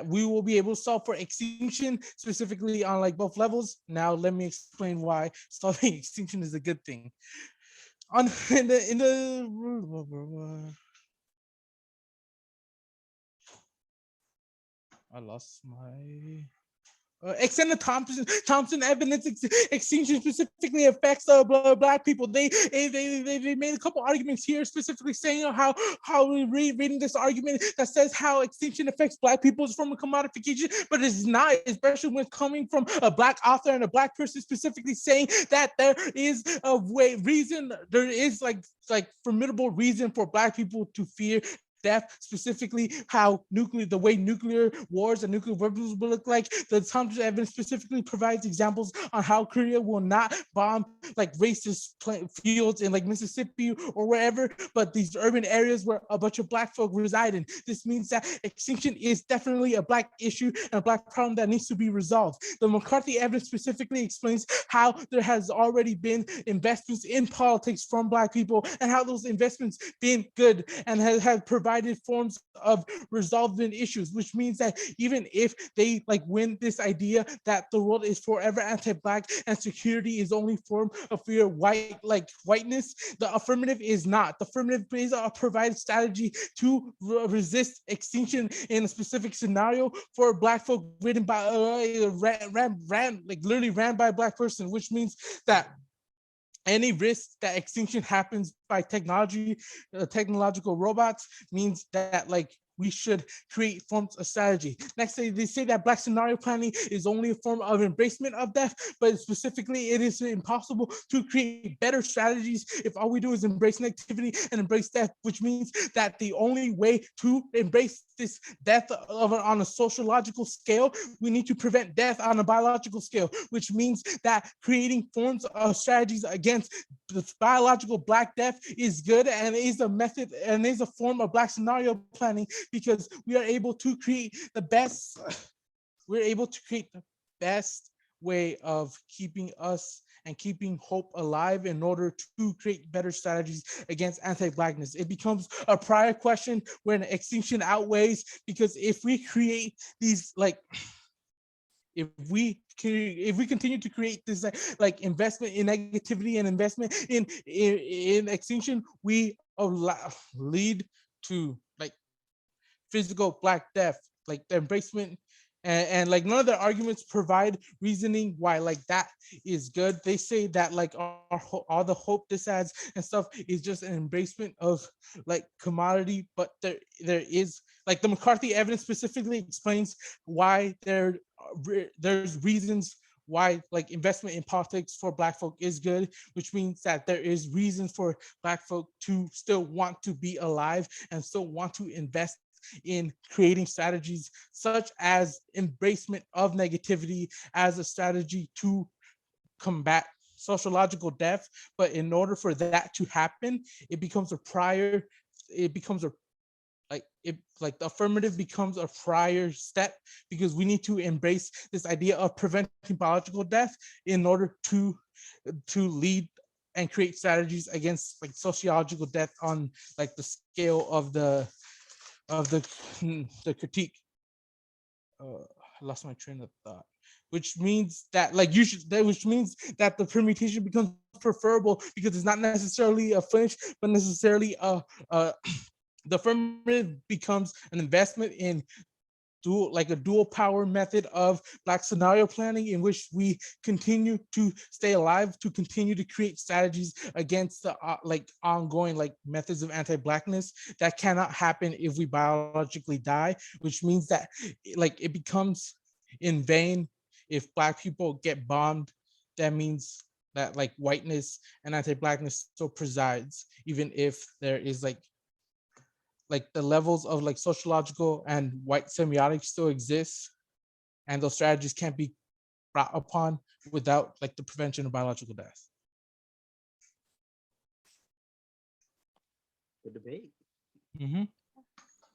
we will be able to solve for extinction specifically on like both levels. Now let me explain why solving extinction is a good thing. I lost my extend the Thompson evidence extinction specifically affects Black people. They made a couple arguments here, specifically saying how we reading this argument that says how extinction affects Black people is from a commodification, but it's not, especially when it's coming from a Black author and a Black person specifically saying that there is there is like formidable reason for Black people to fear death, specifically how the way nuclear wars and nuclear weapons will look like. The Thompson evidence specifically provides examples on how Korea will not bomb like racist fields in like Mississippi or wherever, but these urban areas where a bunch of Black folk reside in. This means that extinction is definitely a Black issue and a Black problem that needs to be resolved. The McCarthy evidence specifically explains how there has already been investments in politics from Black people and how those investments been good and have provided forms of resolving issues, which means that even if they like win this idea that the world is forever anti-Black and security is only form of fear whiteness, the affirmative is not. The affirmative is a provided strategy to resist extinction in a specific scenario for Black folk written by literally ran by a Black person, which means that any risk that extinction happens by technological robots means that like we should create forms of strategy. Next, they say that Black scenario planning is only a form of embracement of death, but specifically it is impossible to create better strategies if all we do is embrace negativity and embrace death, which means that the only way to embrace this death on a sociological scale, we need to prevent death on a biological scale, which means that creating forms of strategies against the biological Black death is good and is a method and is a form of Black scenario planning, because we are able to create the best way of keeping us and keeping hope alive in order to create better strategies against anti-Blackness. It becomes a prior question when extinction outweighs, because if we create these like if we continue to create this like investment in negativity and investment in extinction, we lead to like physical Black death, like the embracement, and like none of their arguments provide reasoning why like that is good. They say that like all the hope this adds and stuff is just an embracement of like commodity, but there is like the McCarthy evidence specifically explains why there's reasons why like investment in politics for Black folk is good, which means that there is reasons for Black folk to still want to be alive and still want to invest in creating strategies such as embracement of negativity as a strategy to combat sociological death. But in order for that to happen, it becomes a prior it becomes a like the affirmative becomes a prior step, because we need to embrace this idea of preventing biological death in order to lead and create strategies against like sociological death on like the scale of the critique. I lost my train of thought. Which means that which means that the permutation becomes preferable because it's not necessarily a finish, but necessarily the affirmative becomes an investment in a dual power method of Black scenario planning, in which we continue to stay alive, to continue to create strategies against the ongoing methods of anti-Blackness that cannot happen if we biologically die, which means that it becomes in vain if Black people get bombed. That means that whiteness and anti-Blackness still presides, even if there is the levels of sociological and white semiotics still exist, and those strategies can't be brought upon without the prevention of biological death. Good debate. Mm-hmm.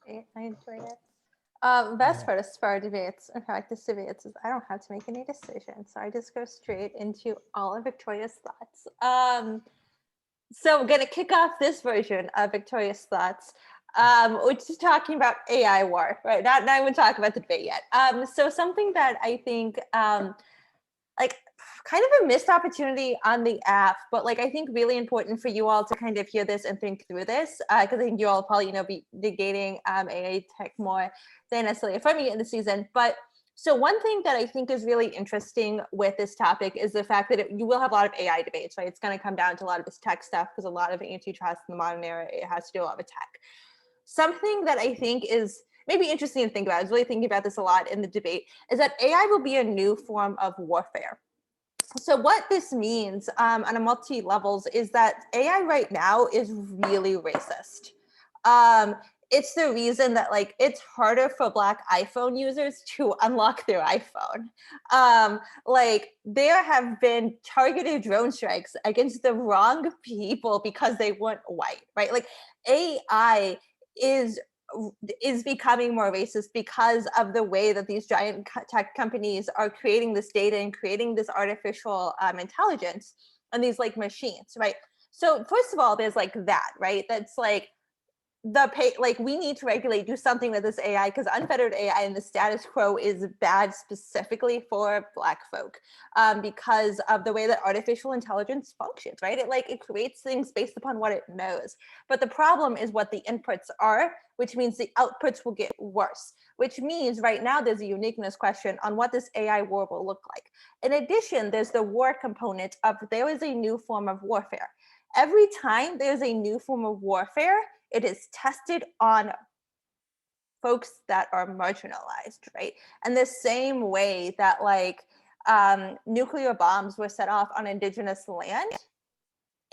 I enjoyed it. Best part of Spar debates, in fact, this debates, is I don't have to make any decisions, so I just go straight into all of Victoria's thoughts. So I'm gonna kick off this version of Victoria's thoughts, which is talking about AI war, right? Not even talking about the debate yet. So something that I think, kind of a missed opportunity on the app, but I think really important for you all to kind of hear this and think through this, because I think you all probably be negating AI tech more than necessarily affirming it in the season. But so one thing that I think is really interesting with this topic is the fact that you will have a lot of AI debates, right? It's going to come down to a lot of this tech stuff, because a lot of antitrust in the modern era, it has to do a lot with tech. Something that I think is maybe interesting to think about, I was really thinking about this a lot in the debate, is that AI will be a new form of warfare. So what this means on a multi levels is that AI right now is really racist. It's the reason that it's harder for Black iPhone users to unlock their iPhone. There have been targeted drone strikes against the wrong people because they weren't white, right? AI is becoming more racist because of the way that these giant tech companies are creating this data and creating this artificial intelligence on these machines, right? So first of all, there's that, right? That's we need to regulate, do something with this AI, because unfettered AI and the status quo is bad specifically for Black folk, because of the way that artificial intelligence functions, right? It creates things based upon what it knows. But the problem is what the inputs are, which means the outputs will get worse, which means right now there's a uniqueness question on what this AI war will look like. In addition, there's the war component of there is a new form of warfare. Every time there's a new form of warfare, it is tested on folks that are marginalized, right? And the same way that nuclear bombs were set off on indigenous land,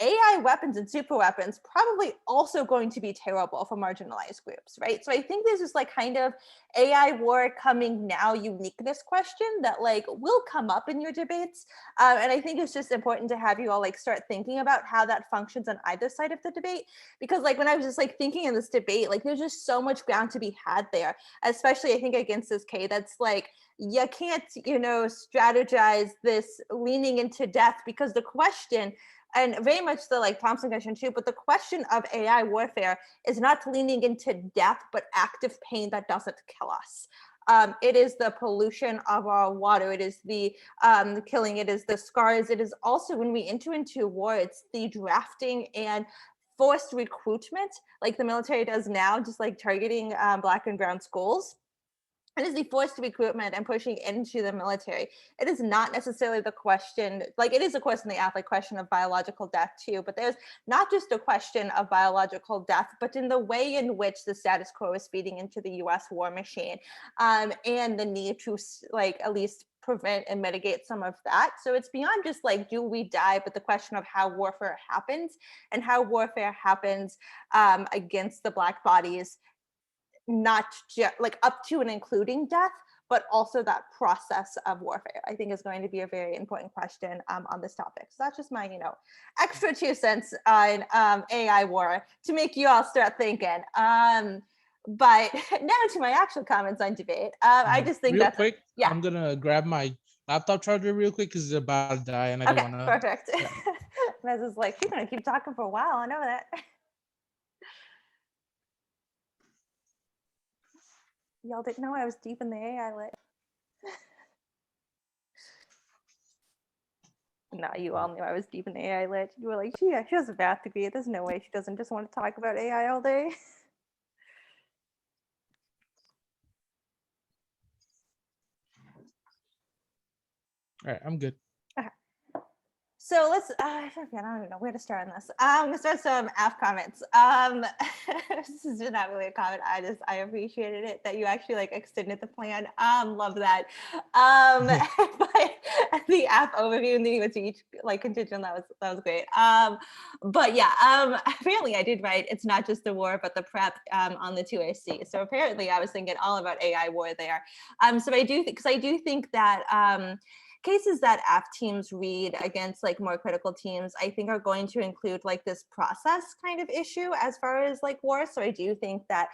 AI weapons and super weapons probably also going to be terrible for marginalized groups, right? So I think there's this kind of AI war coming now uniqueness question that will come up in your debates. And I think it's just important to have you all start thinking about how that functions on either side of the debate. Because when I was just thinking in this debate, there's just so much ground to be had there, especially I think against this K that's you can't, strategize this leaning into death, because the question, and very much the Thompson question too, but the question of AI warfare is not leaning into death, but active pain that doesn't kill us. It is the pollution of our water. It is the killing. It is the scars. It is also, when we enter into war, it's the drafting and forced recruitment, like the military does now, just targeting Black and brown schools. It is the forced recruitment and pushing into the military. It is not necessarily the question, it is of course in the app, question of biological death too, but there's not just a question of biological death, but in the way in which the status quo is feeding into the US war machine, and the need to at least prevent and mitigate some of that. So it's beyond just do we die, but the question of how warfare happens, and how warfare happens against the Black bodies, not just up to and including death, but also that process of warfare, I think is going to be a very important question on this topic. So that's just my, extra 2 cents on AI war to make you all start thinking. But now to my actual comments on debate. I just think real quick, yeah. I'm gonna grab my laptop charger real quick because it's about to die and I don't Okay, want to. perfect. Yeah. Mez is like, she's gonna keep talking for a while. I know that. Y'all didn't know I was deep in the AI lit. No, you all knew I was deep in the AI lit. You were like, she has a math degree. There's no way she doesn't just want to talk about AI all day. All right, I'm good. So let's, I don't even know where to start on this. I'm gonna start some F comments. This is not really a comment. I appreciated it that you actually like extended the plan. Love that. But the F overview and then you went to each like contingent, that was great. But yeah, apparently I did write, it's not just the war, but the prep on the 2AC. So apparently I was thinking all about AI war there. So I do think, because I do think that cases that F teams read against like more critical teams, I think are going to include like this process kind of issue as far as like war. So I do think that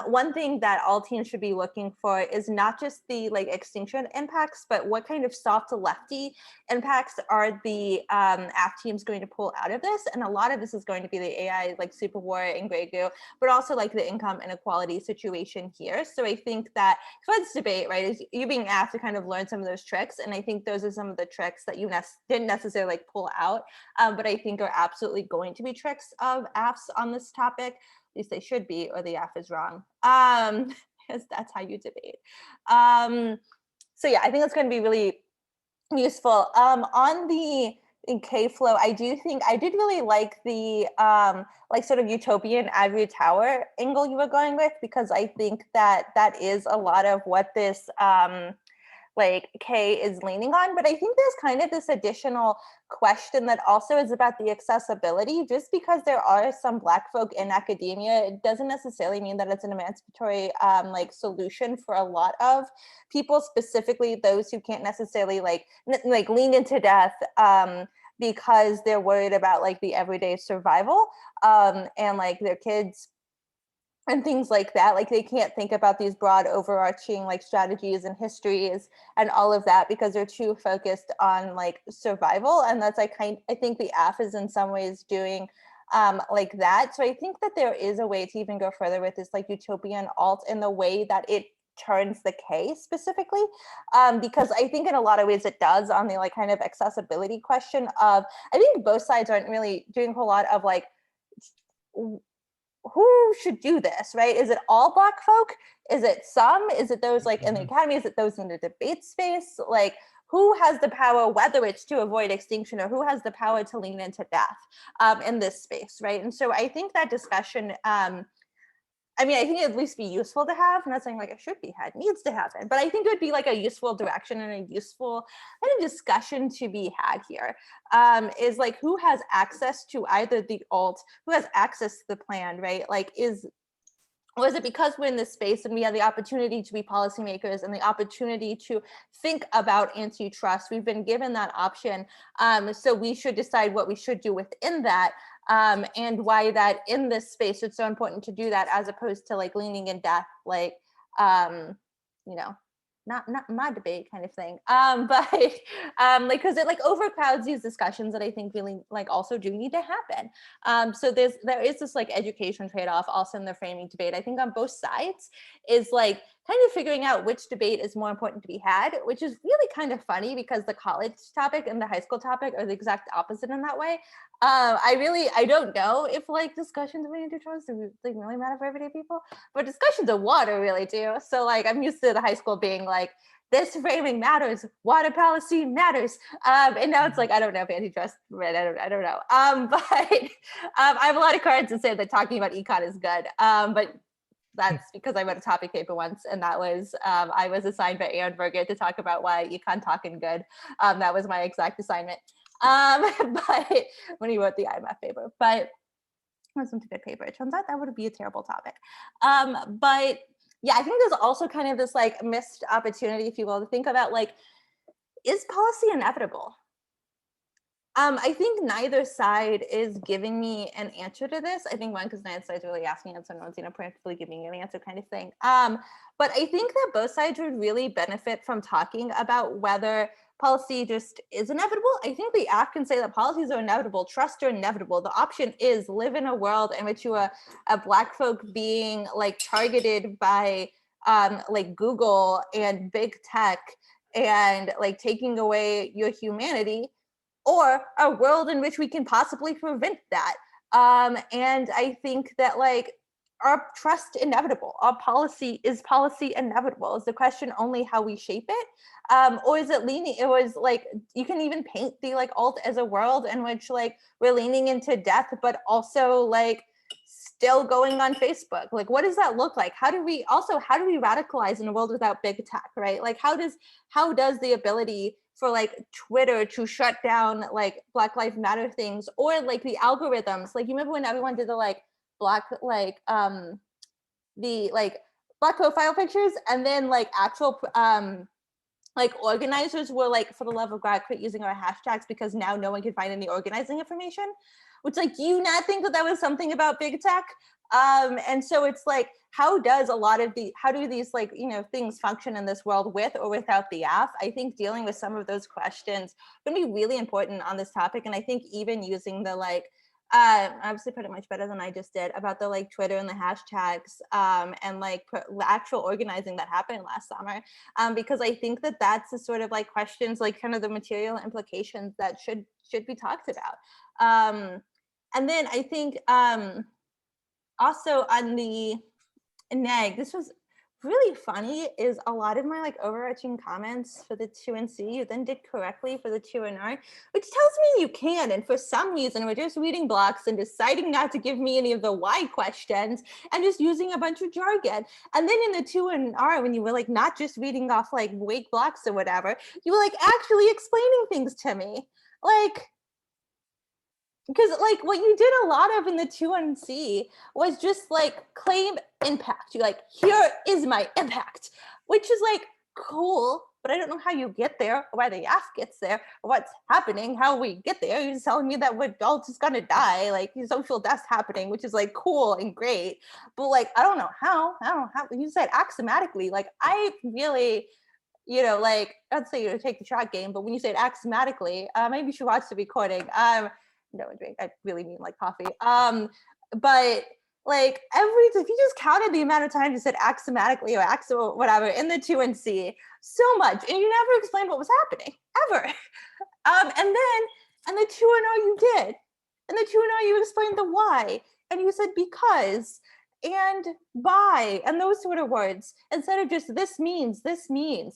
one thing that all teams should be looking for is not just the like extinction impacts, but what kind of soft to lefty impacts are the F teams going to pull out of this. And a lot of this is going to be the AI like super war and Grey Goo, but also like the income inequality situation here. So I think that for this debate, right, is you being asked to kind of learn some of those tricks. And I think those are some of the tricks that you didn't necessarily like pull out, but I think are absolutely going to be tricks of AFs on this topic. At least they should be, or the AF is wrong. Because that's how you debate. So yeah, I think that's going to be really useful. On the K-flow, I do think I did really like the like sort of utopian ivory tower angle you were going with, because I think that that is a lot of what this like K is leaning on. But I think there's kind of this additional question that also is about the accessibility. Just because there are some Black folk in academia, it doesn't necessarily mean that it's an emancipatory like solution for a lot of people, specifically those who can't necessarily like lean into death because they're worried about like the everyday survival and like their kids and things like that. Like they can't think about these broad overarching like strategies and histories and all of that because they're too focused on like survival. And that's I think the AF is in some ways doing like that. So I think that there is a way to even go further with this like utopian alt in the way that it turns the K specifically, because I think in a lot of ways it does on the like kind of accessibility question of, I think both sides aren't really doing a whole lot of like, who should do this, right? Is it all Black folk? Is it some? Is it those like in the academy? Is it those in the debate space? Like who has the power, whether it's to avoid extinction or who has the power to lean into death in this space, right? And so I think that discussion, I mean, I think it'd at least be useful to have. I'm not saying like it should be had, needs to happen, but I think it would be like a useful direction and a useful kind of discussion to be had here. Is like who has access to either the alt, who has access to the plan, right? Like was it because we're in this space and we have the opportunity to be policymakers and the opportunity to think about antitrust? We've been given that option. So we should decide what we should do within that. And why that in this space it's so important to do that, as opposed to like leaning in death, like you know, not my debate kind of thing. But like because it like overcrowds these discussions that I think really like also do need to happen. So there is this like education trade-off also in the framing debate, I think on both sides, is like kind of figuring out which debate is more important to be had, which is really kind of funny because the college topic and the high school topic are the exact opposite in that way. I don't know if like discussions of antitrust like really matter for everyday people, but discussions of water really do. So like I'm used to the high school being like, this framing matters, water policy matters, and now it's like I don't know if antitrust, right? I don't know. But I have a lot of cards to say that talking about econ is good, but that's because I wrote a topic paper once, and that was I was assigned by Aaron Berger to talk about why econ talking good. That was my exact assignment. But when he wrote the IMF paper, but it wasn't a good paper. It turns out that would be a terrible topic. But yeah, I think there's also kind of this like missed opportunity, if you will, to think about like, is policy inevitable? I think neither side is giving me an answer to this. I think one, because neither side's really asking it, so no one's preemptively giving me an answer kind of thing. But I think that both sides would really benefit from talking about whether policy just is inevitable. I think the act can say that policies are inevitable, trusts are inevitable. The option is live in a world in which you are a Black folk being like targeted by like Google and big tech and like taking away your humanity, or a world in which we can possibly prevent that. And I think that like, our trust inevitable? Our policy inevitable? Is the question only how we shape it? Or is it leaning, it was like, you can even paint the like alt as a world in which like we're leaning into death, but also like still going on Facebook. Like, what does that look like? How do we radicalize in a world without big tech, right? Like, how does the ability for like Twitter to shut down like Black Lives Matter things, or like the algorithms, like you remember when everyone did the like Black like the like Black profile pictures, and then like actual like organizers were like, for the love of God, quit using our hashtags because now no one can find any organizing information, which like, do you not think that was something about big tech? And so it's like, how do these like, you know, things function in this world with or without the app? I think dealing with some of those questions going to be really important on this topic. And I think even using the like, obviously put it much better than I just did about the like Twitter and the hashtags and like actual organizing that happened last summer, because I think that that's the sort of like questions, like kind of the material implications that should be talked about. And then I think also on the neg, this was really funny, is a lot of my like overarching comments for the 2 and C you then did correctly for the 2 and R, which tells me you can. And for some reason, we're just reading blocks and deciding not to give me any of the why questions and just using a bunch of jargon. And then in the 2 and R, when you were like not just reading off like wake blocks or whatever, you were like actually explaining things to me. Like, because like what you did a lot of in the 2 and C was just like claim impact. You're like, here is my impact, which is like cool, but I don't know how you get there, or why the YAF gets there, or what's happening, how we get there. You're just telling me that we're all just gonna die, like social death's happening, which is like cool and great, but like I don't know how. You said axiomatically, like I really, you know, like I'd say you take the shot game, but when you say it axiomatically, maybe you should watch the recording. No drink, I really mean like coffee. But like if you just counted the amount of times you said axiomatically or whatever in the 2 and C, so much, and you never explained what was happening ever. And the 2 and R you did, and the 2 and R you explained the why, and you said because and by and those sort of words instead of just this means.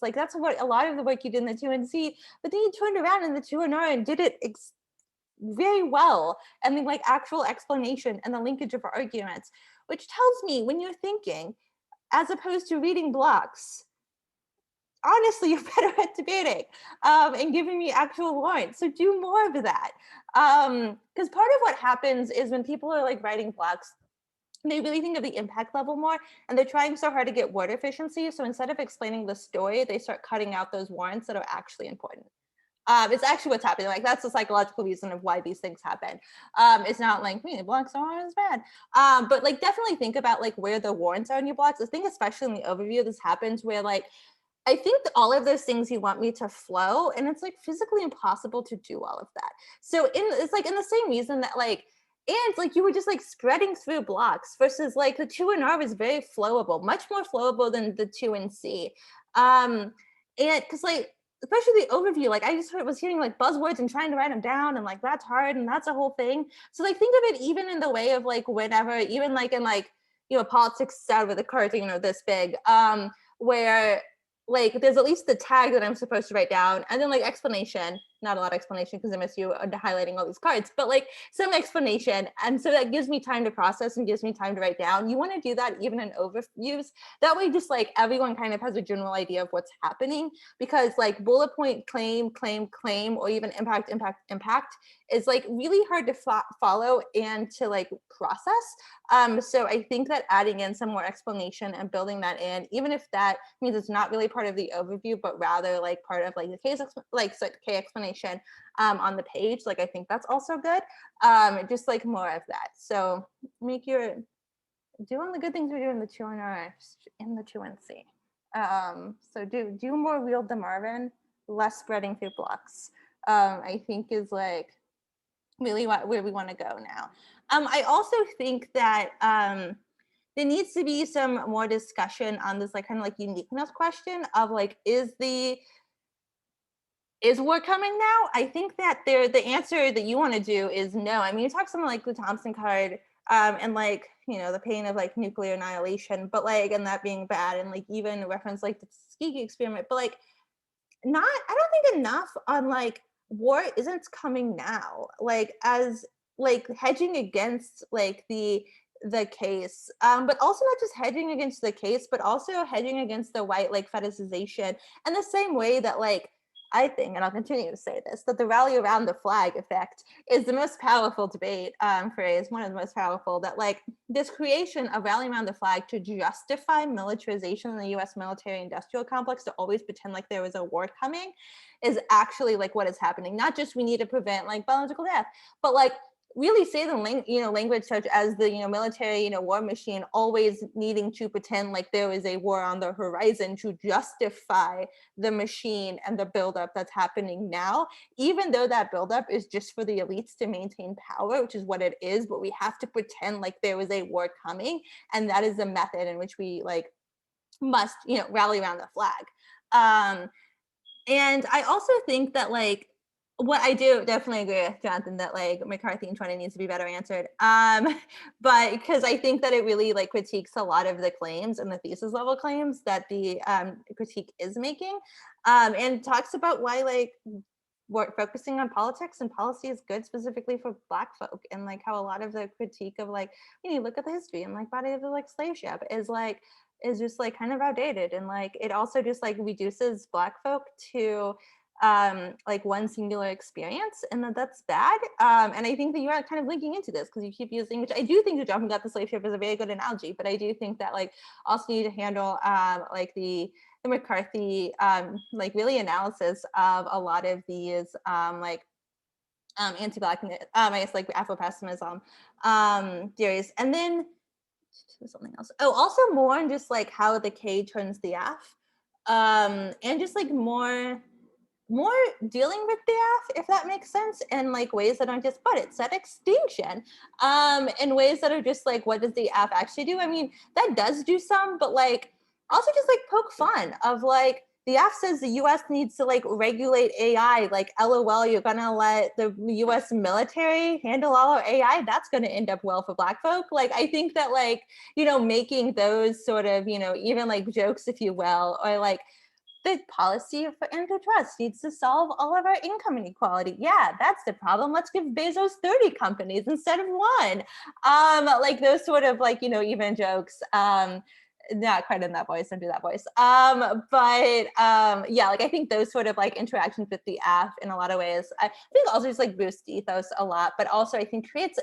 Like that's what a lot of the work you did in the 2 and C, but then you turned around in the 2 and R and did it very well, and the like actual explanation and the linkage of arguments, which tells me when you're thinking as opposed to reading blocks, honestly you're better at debating and giving me actual warrants. So do more of that, because part of what happens is when people are like writing blocks, they really think of the impact level more, and they're trying so hard to get word efficiency, so instead of explaining the story, they start cutting out those warrants that are actually important. It's actually what's happening. Like that's the psychological reason of why these things happen. It's not like blocks aren't as bad, but like definitely think about like where the warrants are in your blocks. I think especially in the overview, this happens where like I think that all of those things you want me to flow, and it's like physically impossible to do all of that. So it's like in the same reason that like, and like you were just like spreading through blocks versus like the 2 and R is very flowable, much more flowable than the 2 and C. And because like, especially the overview, like I just was hearing like buzzwords and trying to write them down, and like that's hard, and that's a whole thing. So like think of it even in the way of like whenever, even like in like, you know, politics out with the cards, you know, this big, where like there's at least the tag that I'm supposed to write down, and then like explanation, not a lot of explanation because I miss you highlighting all these cards, but like some explanation. And so that gives me time to process and gives me time to write down. You want to do that even in overviews. That way, just like everyone kind of has a general idea of what's happening, because like bullet point, claim, claim, claim, or even impact, impact, impact is like really hard to follow and to like process. So I think that adding in some more explanation and building that in, even if that means it's not really part of the overview, but rather like part of like the case, K explanation on the page, like I think that's also good. Just like more of that. So make your doing the good things we do in the 2NR in the 2NC. So do more real Dimarvin, less spreading through blocks. I think is like really where we want to go now. I also think that there needs to be some more discussion on this like kind of like uniqueness question of like, is war coming now? I think that the answer that you want to do is no. I mean, you talk something like the Thompson card and like, you know, the pain of like nuclear annihilation, but like, and that being bad, and like even reference like the Tuskegee experiment, but like I don't think enough on like war isn't coming now, like as like hedging against like the case, but also not just hedging against the case, but also hedging against the white like fetishization, and the same way that like I think, and I'll continue to say this, that the rally around the flag effect is the most powerful debate phrase, one of the most powerful, that like this creation of rallying around the flag to justify militarization in the US military industrial complex, to always pretend like there was a war coming, is actually like what is happening. Not just we need to prevent like biological death, but like really say the language such as the military war machine always needing to pretend like there is a war on the horizon to justify the machine and the buildup that's happening now, even though that buildup is just for the elites to maintain power, which is what it is. But we have to pretend like there is a war coming, and that is the method in which we like must rally around the flag. And I also think that like what I do definitely agree with Jonathan that like McCarthy in 20 needs to be better answered. But because I think that it really like critiques a lot of the claims and the thesis level claims that the critique is making, and talks about why like we're focusing on politics and policy is good specifically for Black folk, and like how a lot of the critique of like look at the history and like body of the like slave ship is just like kind of outdated, and like it also just like reduces Black folk to like one singular experience, and that's bad. And I think that you are kind of linking into this because you keep using, which I do think that jumping out the slave ship is a very good analogy, but I do think that like also need to handle like the McCarthy like really analysis of a lot of these like anti-Blackness, I guess like Afro-pessimism theories, and then something else. Oh, also more on just like how the K turns the F, and just like more dealing with the F, if that makes sense, in like ways that aren't just, but it said extinction, in ways that are just like, what does the F actually do? I mean, that does do some, but like also just like poke fun of like, the F says the US needs to like regulate AI, like LOL, you're gonna let the US military handle all our AI? That's gonna end up well for Black folk. Like, I think that like, making those sort of, even like jokes, if you will, or like, the policy for antitrust needs to solve all of our income inequality. Yeah, that's the problem. Let's give Bezos 30 companies instead of one. Like those sort of like, even jokes. Not quite in that voice, don't do that voice. Yeah, like I think those sort of like interactions with the F in a lot of ways, I think also just like boost ethos a lot, but also I think creates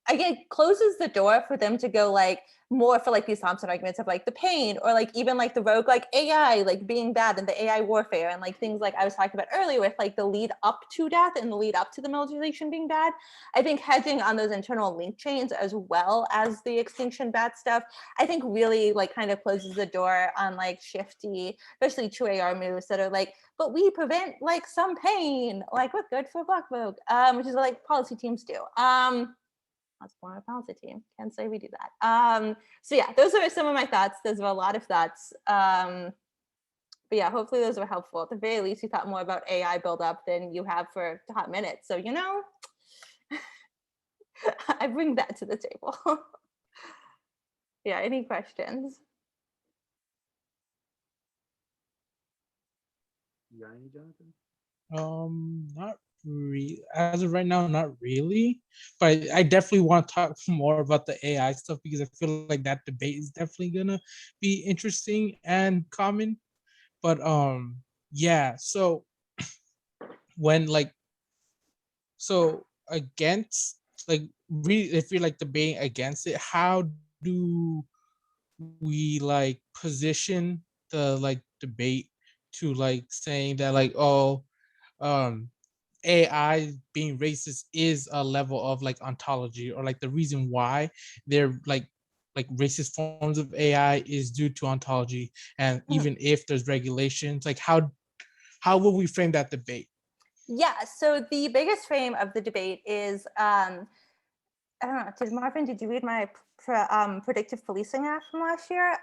again, closes the door for them to go like more for like these Thompson arguments of like the pain, or like even like the rogue like AI like being bad and the AI warfare, and like things like I was talking about earlier with like the lead up to death and the lead up to the militarization being bad. I think hedging on those internal link chains as well as the extinction bad stuff, I think really like kind of closes the door on like shifty, especially 2AR moves that are like, but we prevent like some pain, like we're good for Black folk, which is what like policy teams do. That's more a policy team. Can't say we do that. So yeah, those are some of my thoughts. Those are a lot of thoughts. But yeah, hopefully those were helpful. At the very least, you thought more about AI buildup than you have for hot minutes. So, I bring that to the table. Yeah, any questions? got any, Jonathan? Not really. As of right now, not really. But I definitely want to talk more about the AI stuff because I feel like that debate is definitely gonna be interesting and common. But yeah. So when like against like if you're like debating against it, how do we like position the like debate to like saying that like um AI being racist is a level of like ontology, or like the reason why they're like racist forms of AI is due to ontology, and even if there's regulations, like how will we frame that debate? Yeah, so the biggest frame of the debate is, I don't know, did you read my predictive policing app from last year?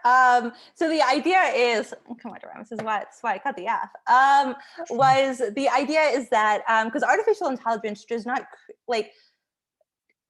So the idea is, come on, Jerome, this is why I cut the app. Was the idea is that, because artificial intelligence does not, like,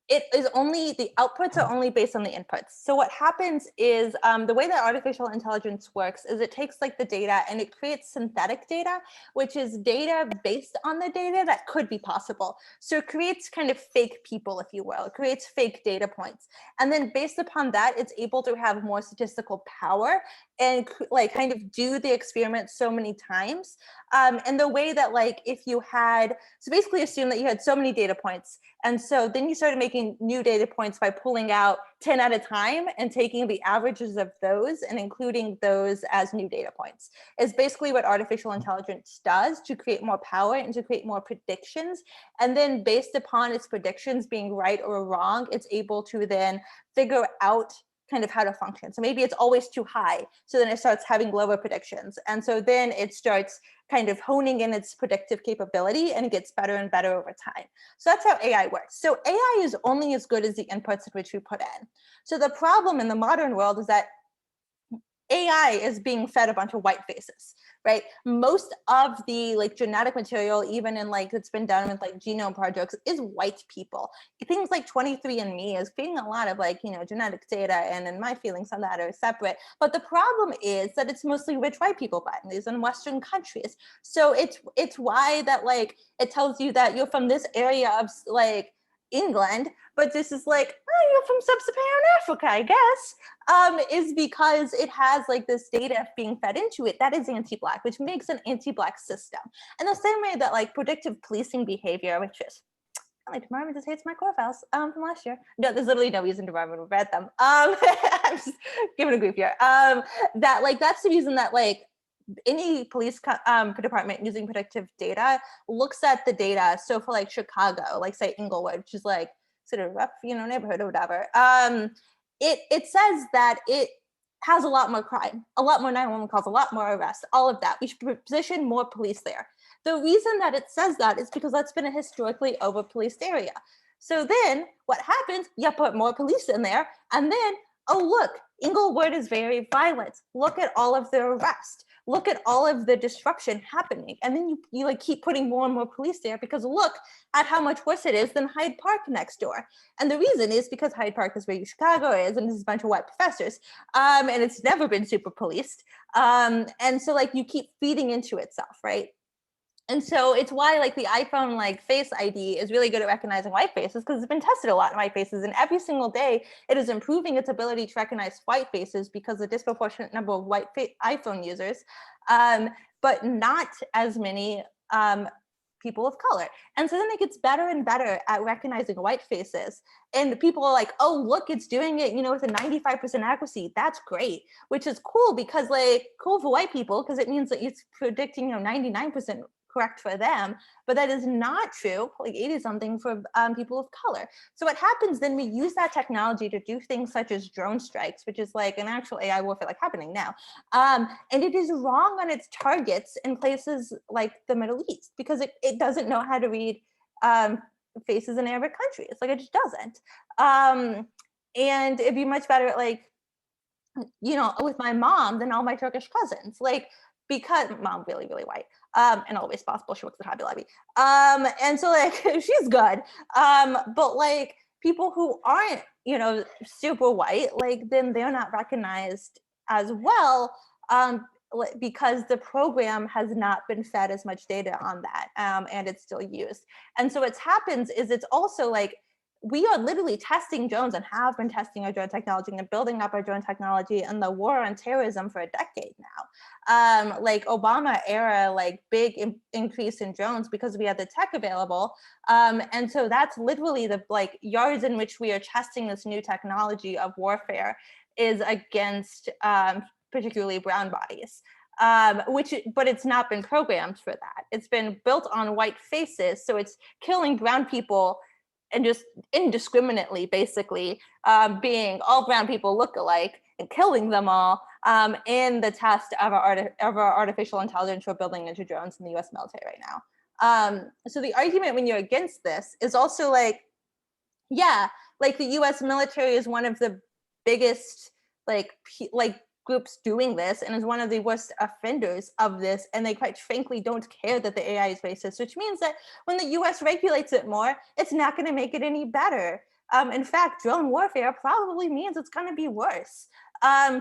it is only, the outputs are only based on the inputs. So what happens is, the way that artificial intelligence works is it takes like the data and it creates synthetic data, which is data based on the data that could be possible. So it creates kind of fake people, if you will. It creates fake data points. And then based upon that, it's able to have more statistical power and like kind of do the experiment so many times. And the way that, like, if you had, so basically assume that you had so many data points, and so then you started making new data points by pulling out 10 at a time and taking the averages of those and including those as new data points. Is basically what artificial intelligence does to create more power and to create more predictions. And then based upon its predictions being right or wrong, it's able to then figure out kind of how to function. So maybe it's always too high, so then it starts having lower predictions. And so then it starts kind of honing in its predictive capability, and it gets better and better over time. So that's how AI works. So AI is only as good as the inputs in which we put in. So the problem in the modern world is that AI is being fed a bunch of white faces, right? Most of the like genetic material, even in like it's been done with like genome projects, is white people. Things like 23andMe is feeding a lot of like, you know, genetic data, and my feelings on that are separate. But the problem is that it's mostly rich white people buying these in Western countries. So it's why that like it tells you that you're from this area of like England, but this is like, oh, you're from sub-Saharan Africa, I guess, is because it has like this data being fed into it that is anti-Black, which makes an anti-Black system. And the same way that like predictive policing behavior, which is, like, Dimarvin just hates my core files from last year. No, there's literally no reason Dimarvin would read them. I'm just giving a grief here. That like, that's the reason that like, any police department using predictive data looks at the data. So for like Chicago, like say Inglewood, which is like sort of rough, you know, neighborhood or whatever, it says that it has a lot more crime, a lot more 911 calls, a lot more arrests, all of that. We should position more police there. The reason that it says that is because that's been a historically over-policed area. So then what happens, you put more police in there, and then, oh, look, Inglewood is very violent. Look at all of the arrests. Look at all of the disruption happening. And then you like keep putting more and more police there because look at how much worse it is than Hyde Park next door. And the reason is because Hyde Park is where Chicago is, and there's a bunch of white professors. And it's never been super policed. And so like you keep feeding into itself, right? And so it's why like the iPhone like Face ID is really good at recognizing white faces, because it's been tested a lot in white faces, and every single day it is improving its ability to recognize white faces because a disproportionate number of white iPhone users, but not as many people of color. And so then it gets better and better at recognizing white faces, and people are like, oh, look, it's doing it, you know, with a 95% accuracy. That's great, which is cool, because like cool for white people, because it means that it's predicting, you know, 99% correct for them, but that is not true, like 80 something for people of color. So what happens then, we use that technology to do things such as drone strikes, which is like an actual AI warfare like happening now. And it is wrong on its targets in places like the Middle East, because it doesn't know how to read faces in Arab countries. Like it just doesn't. And it'd be much better at like, you know, with my mom than all my Turkish cousins. Like, because mom really, really white, and always possible. She works at Hobby Lobby. And so like she's good. But like people who aren't, you know, super white, like then they're not recognized as well. because the program has not been fed as much data on that, and it's still used. And so what happens is it's also like, we are literally testing drones and have been testing our drone technology and building up our drone technology and the war on terrorism for a decade now. Like Obama era, like big increase in drones because we had the tech available. And so that's literally the like yards in which we are testing this new technology of warfare is against particularly brown bodies. But it's not been programmed for that. It's been built on white faces, so it's killing brown people and just indiscriminately, basically, being all brown people look alike and killing them all in the test of our artificial intelligence we're building into drones in the US military right now. So the argument when you're against this is also like, yeah, like the US military is one of the biggest like groups doing this and is one of the worst offenders of this, and they quite frankly don't care that the AI is racist, which means that when the US regulates it more, it's not going to make it any better. In fact, drone warfare probably means it's going to be worse.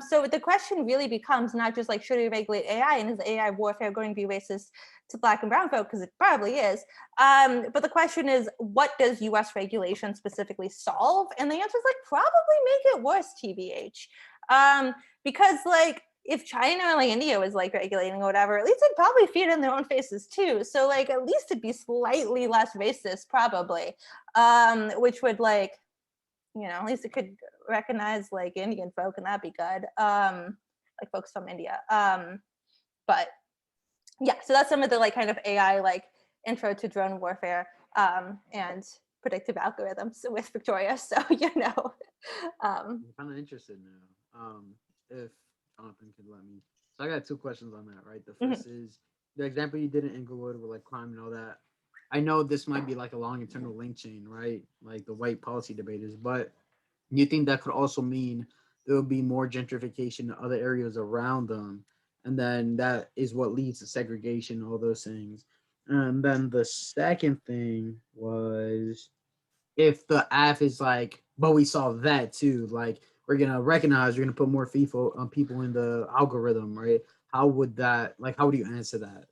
So the question really becomes not just like, should we regulate AI, and is AI warfare going to be racist to Black and brown folk, because it probably is. But the question is, what does US regulation specifically solve? And the answer is like, probably make it worse, TBH. Because like, if China or like India was like regulating or whatever, at least it'd probably feed in their own faces too. So like, at least it'd be slightly less racist, probably, which would like, you know, at least it could recognize like Indian folk, and that'd be good. Like folks from India. But yeah, so that's some of the like kind of AI like intro to drone warfare and predictive algorithms with Victoria. So, you know, I'm kind of interested now. If Jonathan could let me. So I got 2 questions on that, right? The first is the example you did in Inglewood with like crime and all that. I know this might be like a long internal link chain, right? Like the white policy debaters, but you think that could also mean there will be more gentrification in other areas around them, and then that is what leads to segregation, all those things. And then the second thing was, if the app is like, but we saw that too, like we're gonna recognize, you're gonna put more people in the algorithm, right? How would you answer that?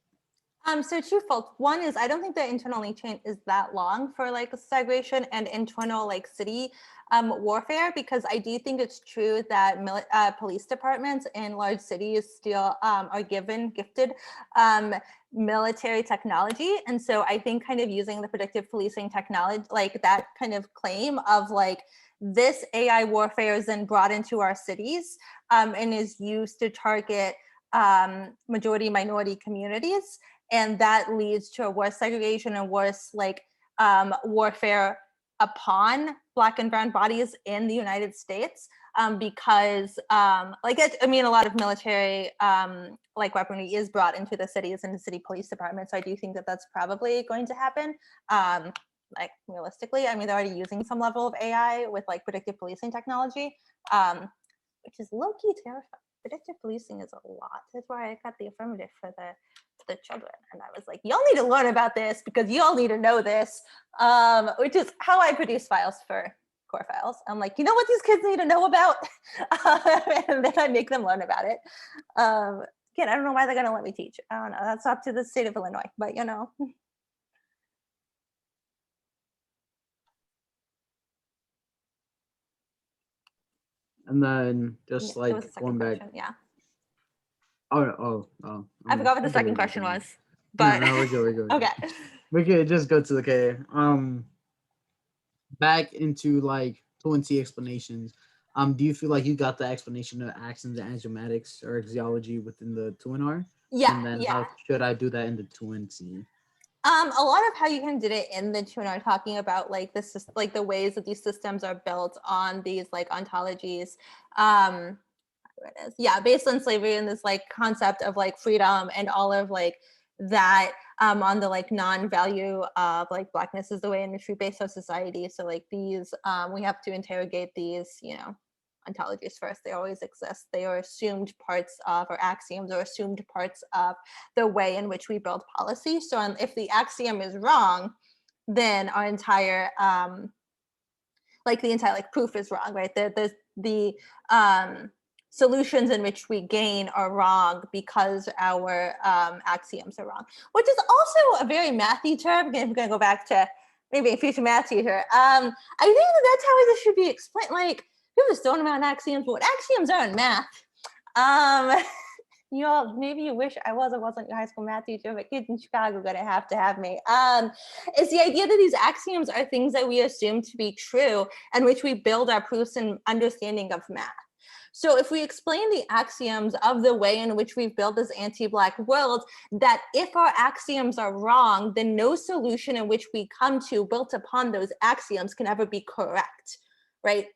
So twofold. One is, I don't think the internal link chain is that long for like segregation and internal like city warfare, because I do think it's true that police departments in large cities still are gifted military technology. And so I think kind of using the predictive policing technology, like that kind of claim of like, this AI warfare is then brought into our cities and is used to target majority minority communities. And that leads to a worse segregation and worse like warfare upon Black and brown bodies in the United States, because a lot of military like weaponry is brought into the cities and the city police departments. So I do think that that's probably going to happen. Like realistically, I mean, they're already using some level of AI with like predictive policing technology, which is low-key terrifying. Predictive policing is a lot. That's why I got the affirmative for the children. And I was like, y'all need to learn about this because y'all need to know this, which is how I produce files for core files. I'm like, you know what these kids need to know about? And then I make them learn about it. Again, I don't know why they're going to let me teach. I don't know. That's up to the state of Illinois, but you know. And then just Yeah, like going back. question, yeah. Oh. I forgot what the second question was. But no, we're good. Okay. We could just go to back into like fluency explanations. Do you feel like you got the explanation of axons and axiomatics or axiology within the 2NR? Yeah. And then yeah. how should I do that in the 2NC? A lot of how you can do it in the 2NR, talking about like this is like the ways that these systems are built on these like ontologies. It is. Yeah, based on slavery and this like concept of like freedom and all of like that on the like non-value of like Blackness is the way in which we base our society. So like these, we have to interrogate these, you know, ontologies first. They always exist. They are assumed parts of, or axioms are assumed parts of the way in which we build policy. So if the axiom is wrong, then our entire proof is wrong, right? The solutions in which we gain are wrong because our axioms are wrong, which is also a very mathy term. Again, we're going to go back to maybe a future math teacher. I think that's how this should be explained. Like, people just don't know about axioms, but what axioms are in math. You all, maybe you wish I wasn't your high school math teacher, but kids in Chicago are going to have me. It's the idea that these axioms are things that we assume to be true and which we build our proofs and understanding of math. So if we explain the axioms of the way in which we've built this anti-Black world, that if our axioms are wrong, then no solution in which we come to built upon those axioms can ever be correct, right?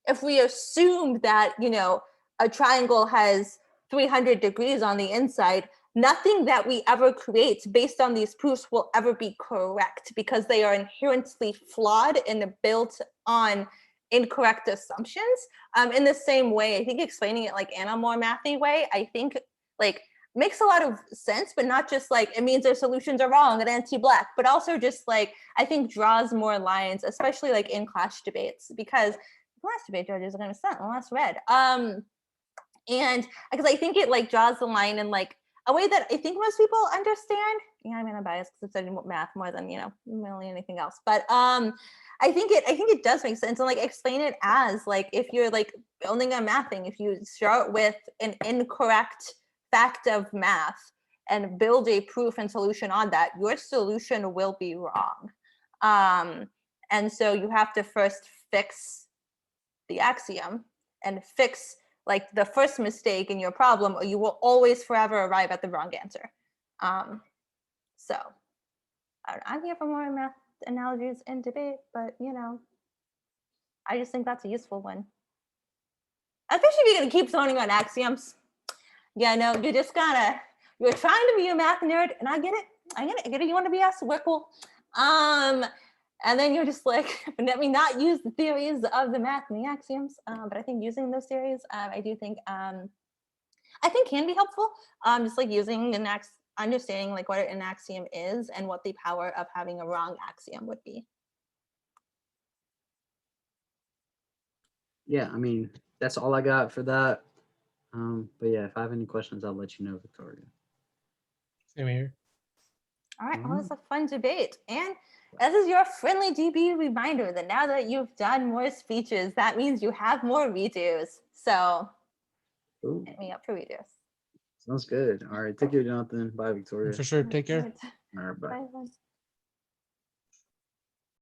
If we assume that, you know, a triangle has 300 degrees on the inside, nothing that we ever create based on these proofs will ever be correct because they are inherently flawed and built on incorrect assumptions. In the same way, I think explaining it like in a more mathy way, I think like makes a lot of sense, but not just like it means their solutions are wrong and anti-Black, but also just like I think draws more lines, especially like in class debates, because class debate judges are going to sit on last read. And because I think it like draws the line in like a way that I think most people understand. Yeah, I mean, I'm biased because I studied math more than, you know, really anything else. But I think it does make sense, and like explain it as like if you're like building a math thing, if you start with an incorrect fact of math and build a proof and solution on that, your solution will be wrong. And so you have to first fix the axiom and fix like the first mistake in your problem, or you will always forever arrive at the wrong answer. So I'm here for more math analogies in debate, but you know, I just think that's a useful one. Especially if you're gonna keep throwing on axioms. Yeah, no, you're trying to be a math nerd, and I get it, you want to be us, we're cool. And then you're just like, let me not use the theories of the math and the axioms. But I think using those theories, I do think, I think can be helpful. Just like using understanding like what an axiom is and what the power of having a wrong axiom would be. Yeah, I mean, that's all I got for that. But yeah, if I have any questions, I'll let you know, Victoria. Same here. All right, well, it's a fun debate. And this is your friendly DB reminder that now that you've done more speeches, that means you have more redos. So hit me up for redos. Sounds good. All right, take care, Jonathan. Bye, Victoria. For sure. Take care. All right, bye. Bye.